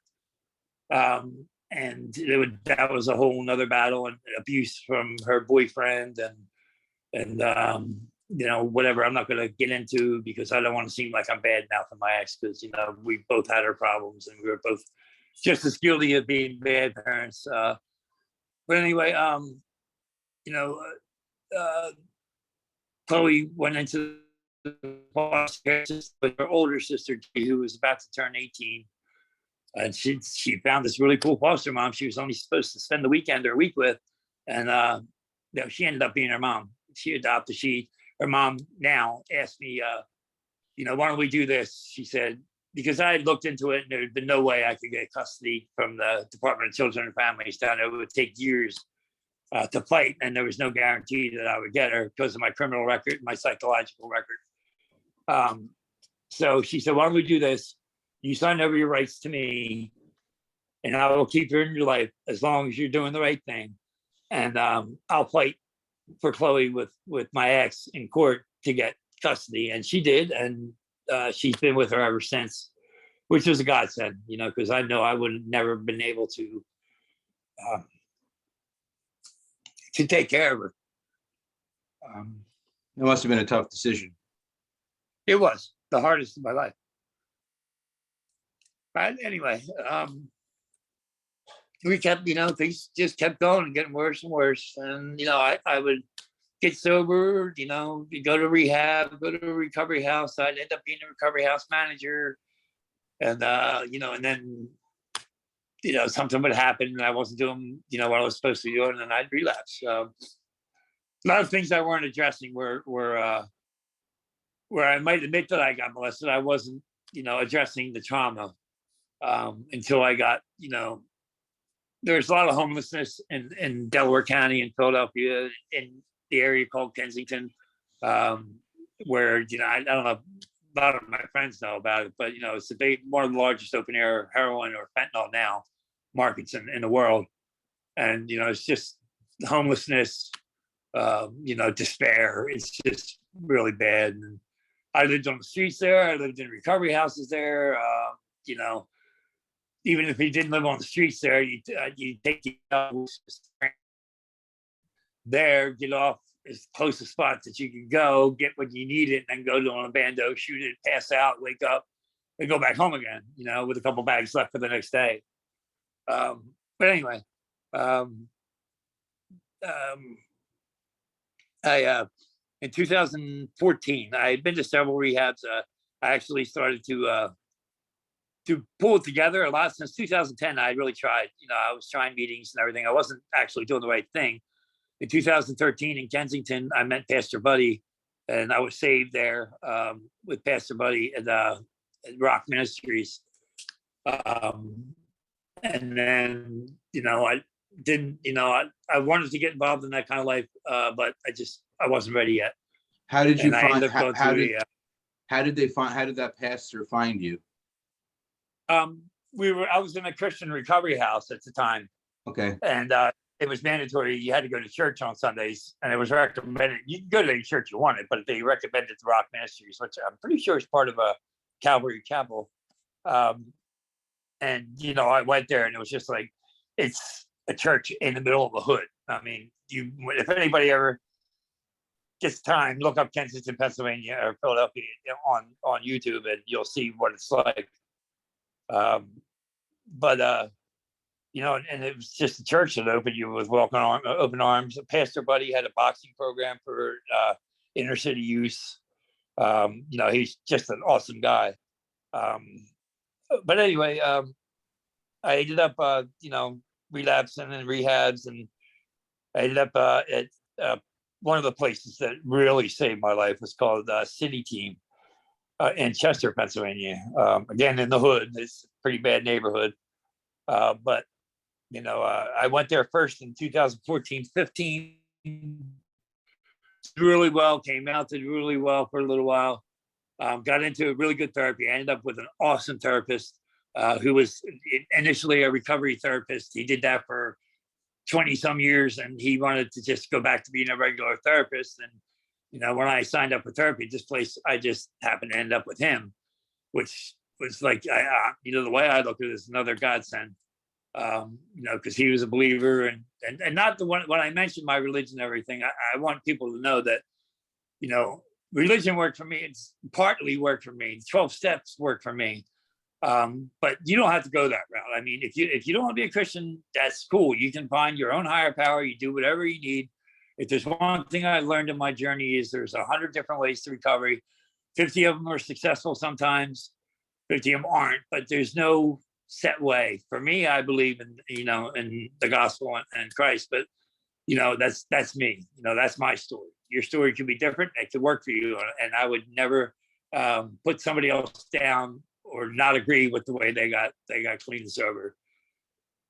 And that was a whole nother battle, and abuse from her boyfriend, and whatever I'm not going to get into, because I don't want to seem like I'm bad mouthing my ex, because we both had our problems, and we were both just as guilty of being bad parents. But anyway, Chloe went into foster care with her older sister, who was about to turn 18. And she found this really cool foster mom she was only supposed to spend the weekend or a week with. And she ended up being her mom. She adopted. Her mom now asked me, why don't we do this? She said, because I had looked into it, and there had been no way I could get custody from the Department of Children and Families down there. It would take years to fight, and there was no guarantee that I would get her because of my criminal record, my psychological record. So she said, why don't we do this? You sign over your rights to me, and I will keep you in your life as long as you're doing the right thing. And I'll fight for Chloe with my ex in court to get custody. And she did. And she's been with her ever since, which was a godsend, because I know I would have never been able to take care of her. It must have been a tough decision. It was the hardest of my life. But anyway, we kept, things just kept going and getting worse and worse. And, I would get sober, go to rehab, go to a recovery house. I'd end up being a recovery house manager. And, and then, something would happen and I wasn't doing, what I was supposed to be doing, and I'd relapse. A lot of things I weren't addressing were where I might admit that I got molested. I wasn't, addressing the trauma until I got, there's a lot of homelessness in Delaware County and Philadelphia, in the area called Kensington, where, I don't know, a lot of my friends know about it, but, it's one of the largest open air heroin or fentanyl now markets in the world. And, it's just homelessness, despair. It's just really bad. And I lived on the streets there. I lived in recovery houses there. Even if you didn't live on the streets there, you take there, get off as close a spot that you can go, get what you needed, and then go to an abando, shoot it, pass out, wake up, and go back home again, with a couple bags left for the next day. But anyway, I in 2014, I had been to several rehabs. I actually started to pull it together a lot since 2010. I really tried. I was trying meetings and everything. I wasn't actually doing the right thing. In 2013 in Kensington, I met Pastor Buddy, and I was saved there with Pastor Buddy at Rock Ministries. And then, I didn't, I wanted to get involved in that kind of life, but I wasn't ready yet. How did you And I find? ended up going How through did How did that pastor find you? I was in a Christian recovery house at the time, Okay. and it was mandatory. You had to go to church on Sundays, and it was recommended. You could go to any church you wanted, but they recommended the Rock Ministries, which I'm pretty sure is part of a Calvary Chapel. And I went there, and it was just like, it's a church in the middle of the hood. I mean, if anybody ever gets time, look up Kensington, Pennsylvania, or Philadelphia on YouTube, and you'll see what it's like. But and it was just a church that opened you with open arms. Pastor Buddy had a boxing program for inner city youth. He's just an awesome guy. But anyway, I ended up, relapsing and rehabs, and I ended up at one of the places that really saved my life was called City Team in Chester, Pennsylvania. Again, in the hood. It's a pretty bad neighborhood. But, I went there first in 2014, 15, really well, came out, did really well for a little while. Got into a really good therapy. I ended up with an awesome therapist who was initially a recovery therapist. He did that for 20 some years, and he wanted to just go back to being a regular therapist. And, when I signed up for therapy, this place, I just happened to end up with him, which was like, the way I look at it is another godsend, because he was a believer, and not the one, when I mentioned my religion and everything, I want people to know that, religion worked for me. It's partly worked for me. 12 steps worked for me. But you don't have to go that route. I mean, if you don't want to be a Christian, that's cool. You can find your own higher power. You do whatever you need. If there's one thing I learned in my journey is there's 100 different ways to recovery. 50 of them are successful sometimes, 50 of them aren't, but there's no set way. For me, I believe in the gospel and Christ, but that's me. That's my story. Your story could be different. It could work for you, and I would never put somebody else down or not agree with the way they got clean and sober.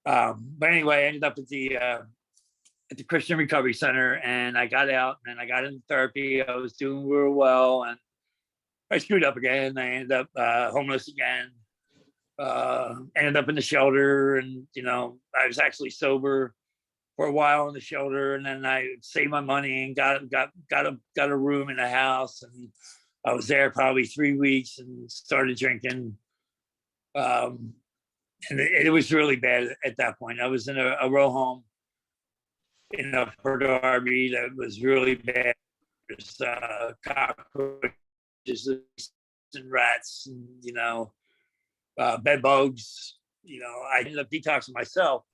But anyway, I ended up at the Christian Recovery Center, and I got out, and I got into therapy. I was doing real well, and I screwed up again. I ended up homeless again. Ended up in the shelter, and I was actually sober for a while in the shelter, and then I saved my money and got a room in a house, and I was there probably 3 weeks and started drinking. And it was really bad at that point. I was in a row home in Upper Darby that was really bad. There's cockroaches and rats and, bed bugs. I ended up detoxing myself.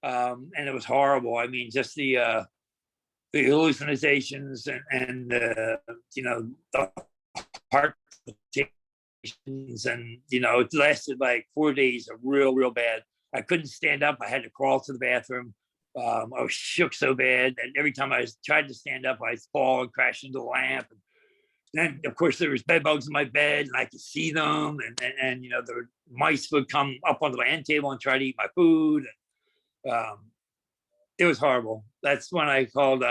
And it was horrible. I mean, just the hallucinations and the heart palpitations, and it lasted like 4 days of real bad. I couldn't stand up. I had to crawl to the bathroom. I was shook so bad, and every time I tried to stand up, I'd fall and crash into the lamp. And then, of course, there was bed bugs in my bed, and I could see them, and the mice would come up onto my end table and try to eat my food. It was horrible. That's when I called,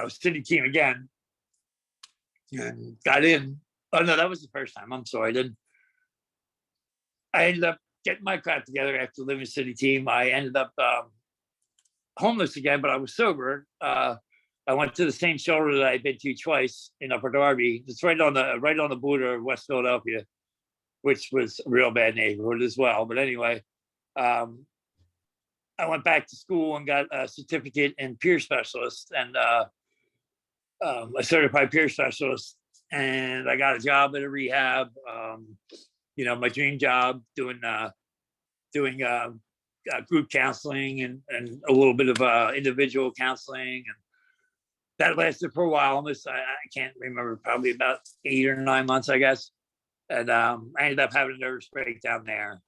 City Team again, and got in. Oh no, that was the first time. I'm sorry. I ended up getting my crap together after living City Team. I ended up homeless again, but I was sober. I went to the same shelter that I'd been to twice in Upper Darby. It's right on the border of West Philadelphia, which was a real bad neighborhood as well. But anyway, I went back to school and got a certificate in peer specialist and a certified peer specialist and I got a job at a rehab. My dream job, doing group counseling and a little bit of individual counseling, and that lasted for a while. Almost, I can't remember, probably about 8 or 9 months, I guess. And I ended up having a nervous breakdown there.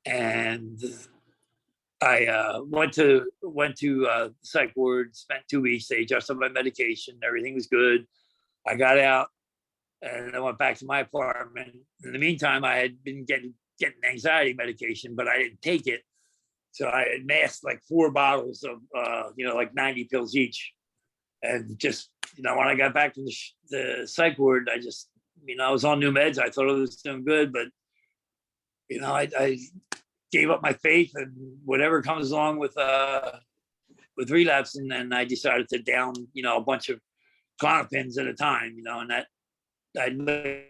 And I went to psych ward, spent 2 weeks. They adjusted my medication. Everything was good. I got out and I went back to my apartment. In the meantime, I had been getting anxiety medication, but I didn't take it. So I had masked like 4 bottles of, like 90 pills each. And just, when I got back to the psych ward, I just, I was on new meds. I thought I was doing good, but, I gave up my faith and whatever comes along with relapse. And then I decided to down, a bunch of Clonopins at a time, and that I lay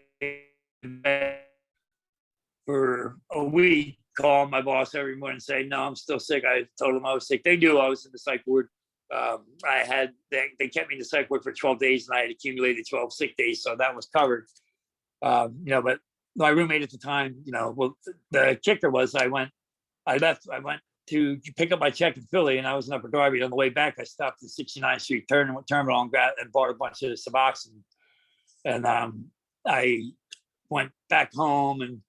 for a week, call my boss every morning and say, no, I'm still sick. I told them I was sick. They knew I was in the psych ward. They kept me in the psych ward for 12 days and I had accumulated 12 sick days. So that was covered. But my roommate at the time, the kicker was I went to pick up my check in Philly and I was in Upper Darby. On the way back, I stopped at 69th Street Terminal and bought a bunch of Suboxone. And I went back home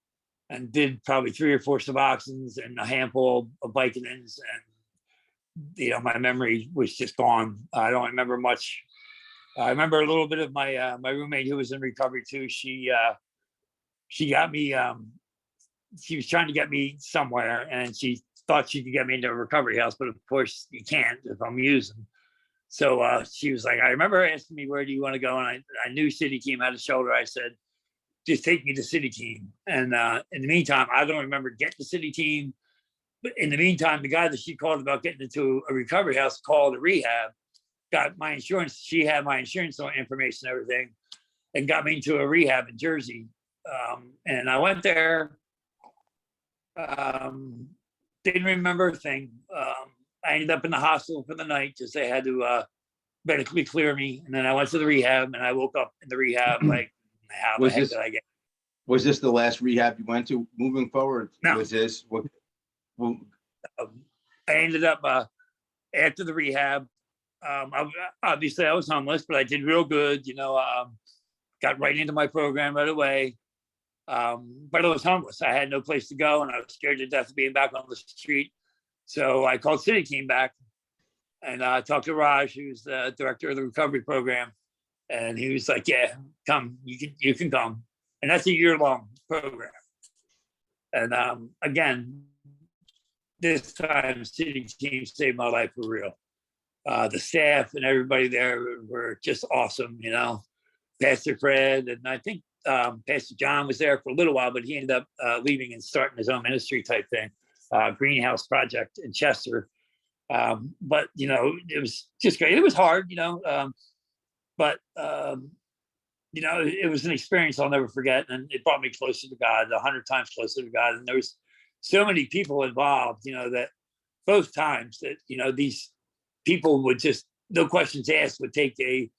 and did probably 3 or 4 Suboxones and a handful of Vicodins. And, my memory was just gone. I don't remember much. I remember a little bit of my roommate who was in recovery too. She got me, she was trying to get me somewhere and she thought she could get me into a recovery house, but of course you can't if I'm using. So she was like, I remember her asking me, where do you want to go? And I knew City Team had a shoulder. I said, just take me to City Team. And in the meantime, I don't remember getting to City Team. But in the meantime, the guy that she called about getting into a recovery house called a rehab, got my insurance. She had my insurance information and everything, and got me into a rehab in Jersey. And I went there. Didn't remember a thing. I ended up in the hospital for the night because they had to medically clear me. And then I went to the rehab and I woke up in the rehab like, how the heck did I get? Was this the last rehab you went to moving forward? No. Was this what? Well, I ended up after the rehab. Obviously, I was homeless, but I did real good. Got right into my program right away. But I was homeless. I had no place to go, and I was scared to death of being back on the street. So I called City Team back, and I talked to Raj, who's the director of the recovery program, and he was like, "Yeah, come. You can come." And that's a year-long program. And again, this time, City Team saved my life for real. The staff and everybody there were just awesome. Pastor Fred, and I think Pastor John was there for a little while, but he ended up leaving and starting his own ministry type thing, Greenhouse Project in Chester. But it was just great. It was hard, but it was an experience I'll never forget, and it brought me closer to God, 100 times closer to God. And there was so many people involved, that both times that these people would just, no questions asked, would take a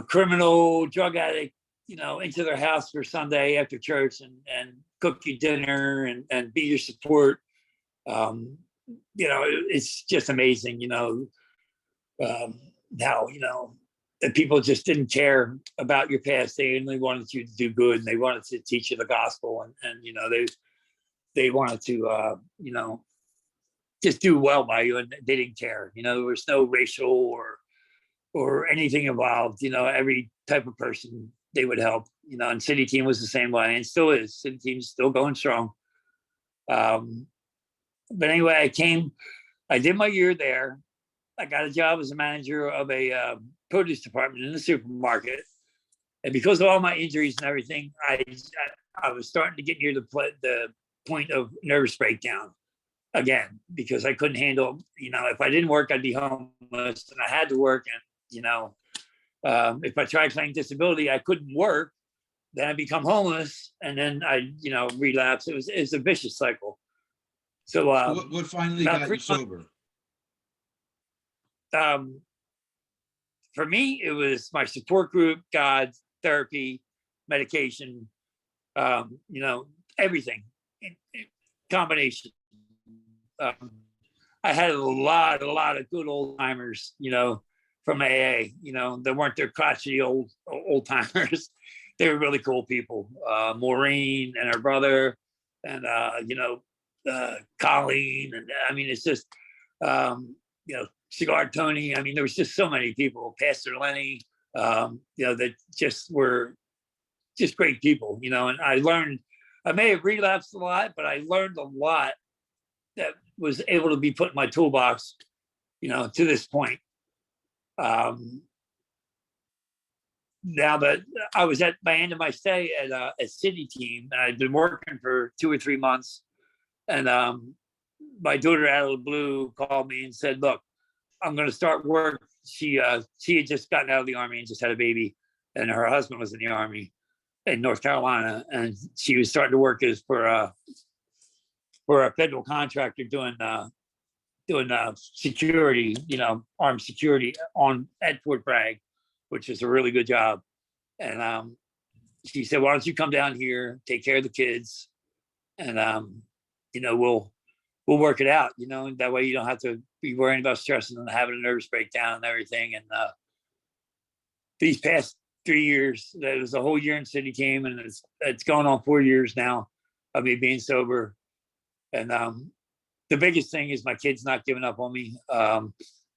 criminal drug addict, into their house for Sunday after church and cook you dinner and be your support. It's just amazing, how, that people just didn't care about your past. They only wanted you to do good, and they wanted to teach you the gospel, and they wanted to, just do well by you, and they didn't care. There was no racial or anything involved. Every type of person they would help. And City Team was the same way, and still is. City Team's still going strong. But anyway, I did my year there. I got a job as a manager of a produce department in the supermarket, and because of all my injuries and everything, I was starting to get near the point of nervous breakdown again, because I couldn't handle, if I didn't work, I'd be homeless, and I had to work. And, if I tried claiming disability, I couldn't work, then I become homeless, and then I, relapse. It was a vicious cycle. So what finally got you sober? for me, it was my support group, God, therapy, medication, everything in combination. I had a lot of good old timers, from AA, they weren't their crotchety old timers. They were really cool people. Maureen and her brother, and Colleen, and I mean, it's just, Cigar Tony. I mean, there was just so many people. Pastor Lenny, that just were just great people, and I learned. I may have relapsed a lot, but I learned a lot that was able to be put in my toolbox, to this point. Now that I was at my end of my stay at a city team, and I'd been working for 2 or 3 months, and my daughter out of the blue called me and said, "Look, I'm going to start work." She had just gotten out of the Army and just had a baby, and her husband was in the Army in North Carolina, and she was starting to work as for a federal contractor doing security, armed security at Fort Bragg, which is a really good job. And she said, "Why don't you come down here, take care of the kids, and we'll work it out, and that way you don't have to be worrying about stressing and having a nervous breakdown and everything." And these past 3 years, that was a whole year in city team, and it's going on 4 years now of me being sober. And the biggest thing is my kids not giving up on me.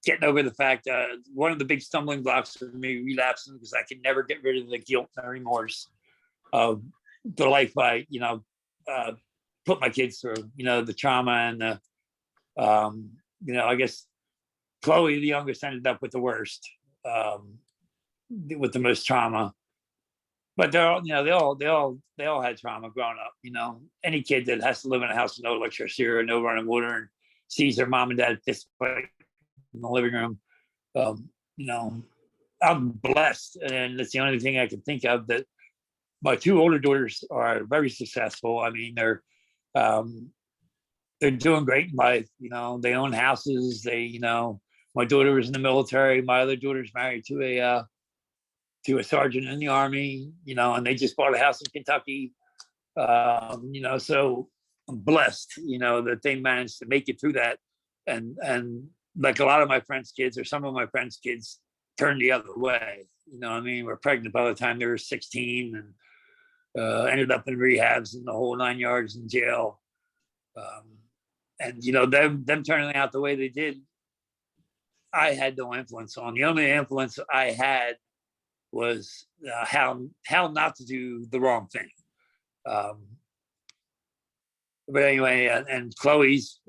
Getting over the fact one of the big stumbling blocks for me relapsing, because I can never get rid of the guilt and remorse of the life I, put my kids through, the trauma and the, I guess Chloe, the youngest, ended up with the worst, with the most trauma. But they're all, they all had trauma growing up. Any kid that has to live in a house with no electricity or no running water and sees their mom and dad fist fight in the living room, I'm blessed, and that's the only thing I can think of, that my 2 older daughters are very successful. I mean, they're doing great in life. They own houses. My daughter was in the military. My other daughter's married to a sergeant in the Army, and they just bought a house in Kentucky. So I'm blessed, that they managed to make it through that. And like a lot of my friends' kids, or some of my friends' kids, turned the other way. Were pregnant by the time they were 16, and ended up in rehabs and the whole 9 yards, in jail. And them turning out the way they did, I had no influence on. The only influence I had was how not to do the wrong thing. But anyway, and Chloe's,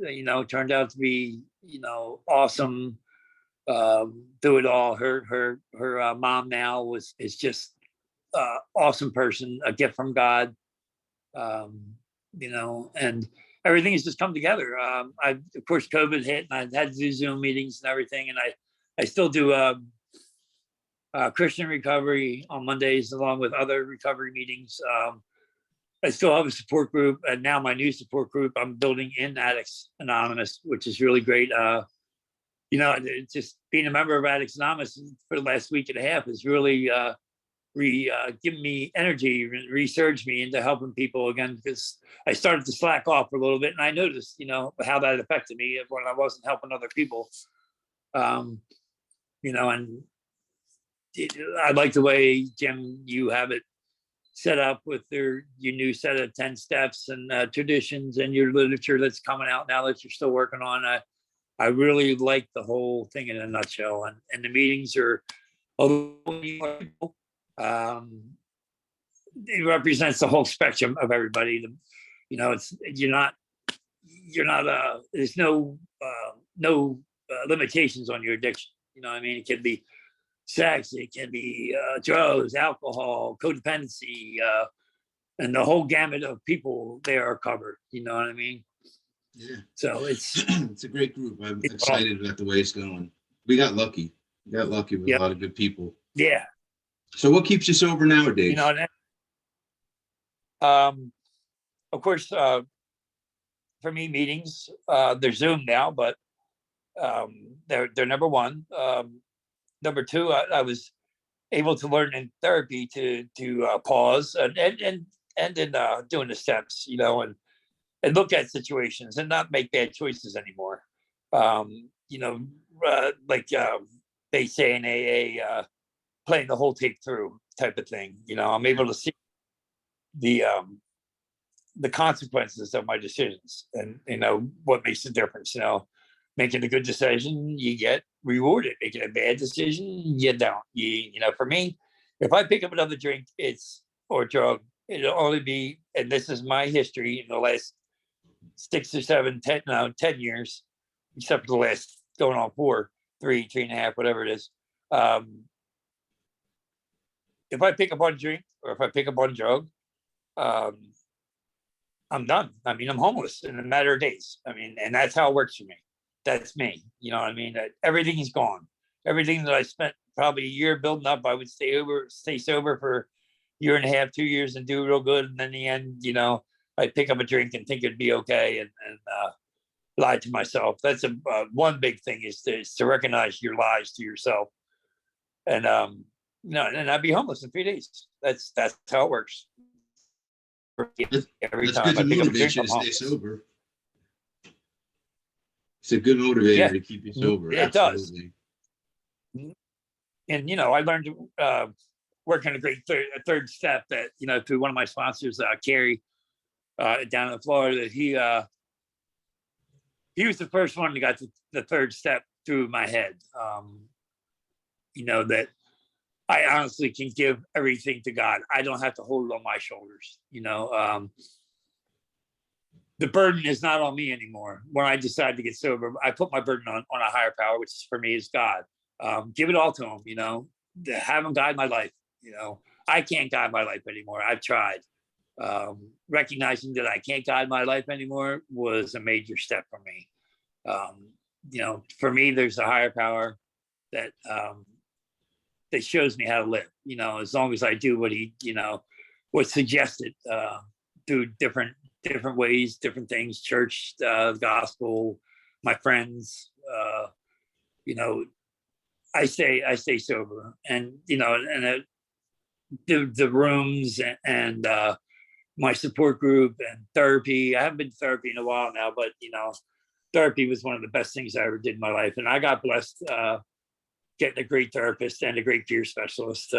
turned out to be, awesome. Through it all, her mom now is just awesome person, a gift from God. And everything has just come together. Of course, COVID hit, and I had to do Zoom meetings and everything, and I still do Christian recovery on Mondays, along with other recovery meetings. I still have a support group, and now my new support group I'm building in Addicts Anonymous, which is really great. Just being a member of Addicts Anonymous for the last week and a half has really given me energy and resurged me into helping people again, because I started to slack off for a little bit, and I noticed, how that affected me when I wasn't helping other people. And I like the way, Jim, you have it set up with your new set of 10 steps and traditions, and your literature that's coming out now that you're still working on. I really like the whole thing in a nutshell, and the meetings are, although it represents the whole spectrum of everybody. It's you're not there's no limitations on your addiction. It can be sex, it can be drugs, alcohol, codependency, and the whole gamut of people there are covered. You know what I mean? Yeah. So it's it's a great group. I'm excited about the way it's going. We got lucky. We got lucky with a lot of good people. Yeah. So what keeps you sober nowadays? Of course, for me, meetings, they're Zoom now, but they're number one. Number two, I was able to learn in therapy to pause and in doing the steps, and look at situations and not make bad choices anymore. You know, like they say in AA, playing the whole tape through type of thing. I'm able to see the consequences of my decisions, and what makes the difference. Making a good decision, you get rewarded. Making a bad decision, you don't. For me, if I pick up another drink, or drug, it'll only be, and this is my history in the last 6 or 7, 10 years, except for the last going on 4, 3, 3.5, whatever it is. If I pick up on drink or if I pick up on drug, I'm done. I'm homeless in a matter of days. And that's how it works for me. That's me. Everything is gone. Everything that I spent probably a year building up, I would stay sober for a year and a half, 2 years, and do real good. And then in the end, I pick up a drink and think it'd be okay, and lie to myself. That's one big thing is to recognize your lies to yourself. And and I'd be homeless in 3 days. That's how it works. Every That's time good I to pick up a motivate drink, you I'm to stay homeless. sober. It's a good motivator Yeah. to keep you sober. It does. Absolutely. And I learned to work on a great third step that through one of my sponsors, Kerry, down in Florida. He was the first one that got the third step through my head. That I honestly can give everything to God. I don't have to hold it on my shoulders. The burden is not on me anymore. When I decided to get sober, I put my burden on a higher power, which for me is God. Give it all to him, to have him guide my life. I can't guide my life anymore. I've tried. Recognizing that I can't guide my life anymore was a major step for me. For me, there's a higher power that shows me how to live, as long as I do what he, what's suggested through different ways, different things, church, gospel, my friends, I stay sober, and, and the rooms and my support group and therapy. I haven't been to therapy in a while now, but, therapy was one of the best things I ever did in my life. And I got blessed getting a great therapist and a great peer specialist.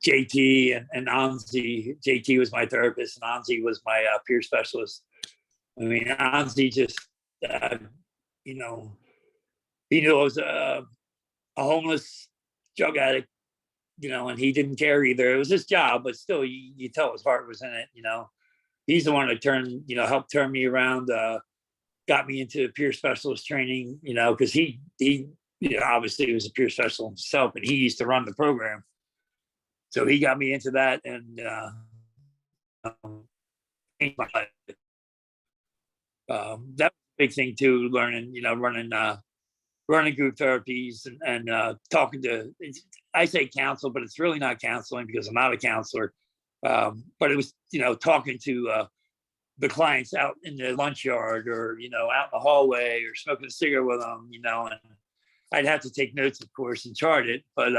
JT and Anzi. JT was my therapist, and Anzi was my peer specialist. Anzi just, he knew I was a homeless drug addict, and he didn't care either. It was his job, but still, you tell his heart was in it. He's the one that helped turn me around, got me into peer specialist training, because he obviously he was a peer specialist himself, and he used to run the program. So he got me into that, and changed my life. That was a big thing too, learning, running group therapies and talking to, I say counsel, but it's really not counseling because I'm not a counselor. But it was, talking to the clients out in the lunch yard, or, out in the hallway, or smoking a cigarette with them, and I'd have to take notes, of course, and chart it. But,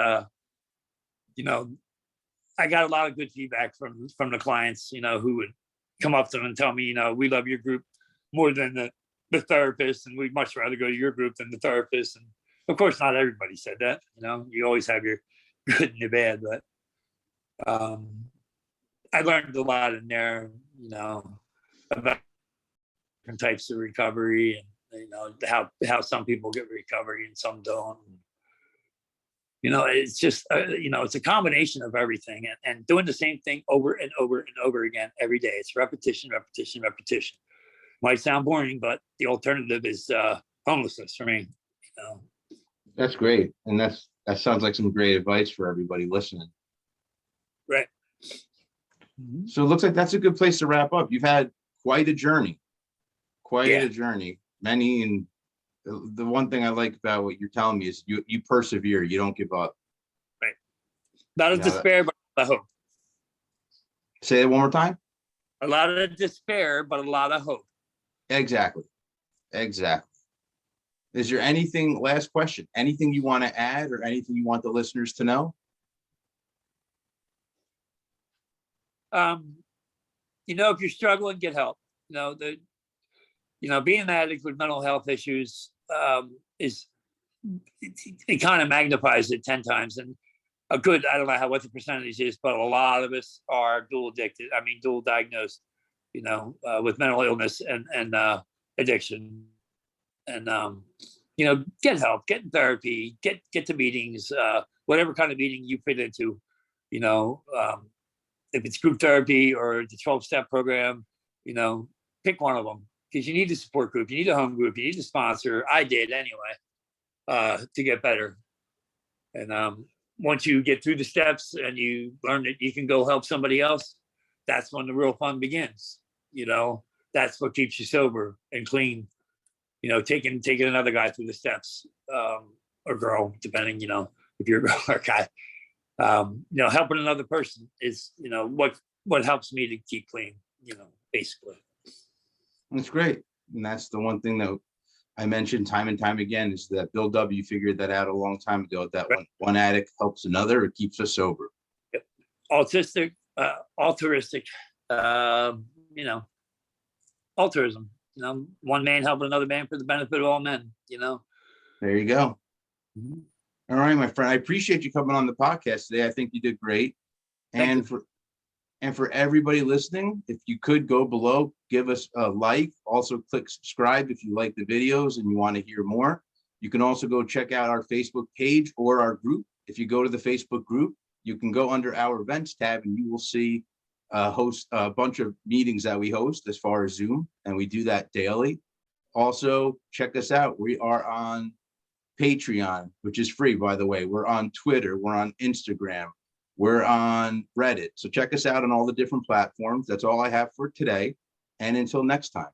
I got a lot of good feedback from the clients, who would come up to them and tell me, we love your group more than the therapist, and we'd much rather go to your group than the therapist. And of course, not everybody said that. You always have your good and your bad, but I learned a lot in there, about different types of recovery, and how some people get recovery and some don't. It's just it's a combination of everything, and doing the same thing over and over and over again every day. It's repetition. Might sound boring, but the alternative is homelessness for me. That's great, and that sounds like some great advice for everybody listening. Right. So it looks like that's a good place to wrap up. You've had quite a journey. Many, and the one thing I like about what you're telling me is you persevere. You don't give up. Right. Not of despair, but a hope. Say it one more time. A lot of despair, but a lot of hope. Exactly. Is there anything, last question, anything you want to add or anything you want the listeners to know? If you're struggling, get help. Being an addict with mental health issues is it kind of magnifies it 10 times. And I don't know what the percentage is, but a lot of us are dual diagnosed, with mental illness and addiction. And get help, get in therapy, get to meetings, whatever kind of meeting you fit into, if it's group therapy or the 12-step program, pick one of them, because you need a support group, you need a home group, you need a sponsor. I did anyway, to get better. And once you get through the steps and you learn that you can go help somebody else, that's when the real fun begins. That's what keeps you sober and clean. Taking another guy through the steps, or girl, depending, if you're a girl or a guy. Helping another person is, what helps me to keep clean, basically. That's great. And that's the one thing that I mentioned time and time again, is that Bill W. figured that out a long time ago, that when one addict helps another, it keeps us sober. Yep. Altruistic, altruism. One man helping another man for the benefit of all men. There you go. Mm-hmm. All right, my friend. I appreciate you coming on the podcast today. I think you did great. And for everybody listening, if you could go below, give us a like. Also click subscribe if you like the videos and you want to hear more. You can also go check out our Facebook page or our group. If you go to the Facebook group, you can go under our events tab and you will see host a bunch of meetings that we host as far as Zoom, and we do that daily. Also, check us out. We are on Patreon, which is free, by the way. We're on Twitter. We're on Instagram. We're on Reddit. So check us out on all the different platforms. That's all I have for today. And until next time.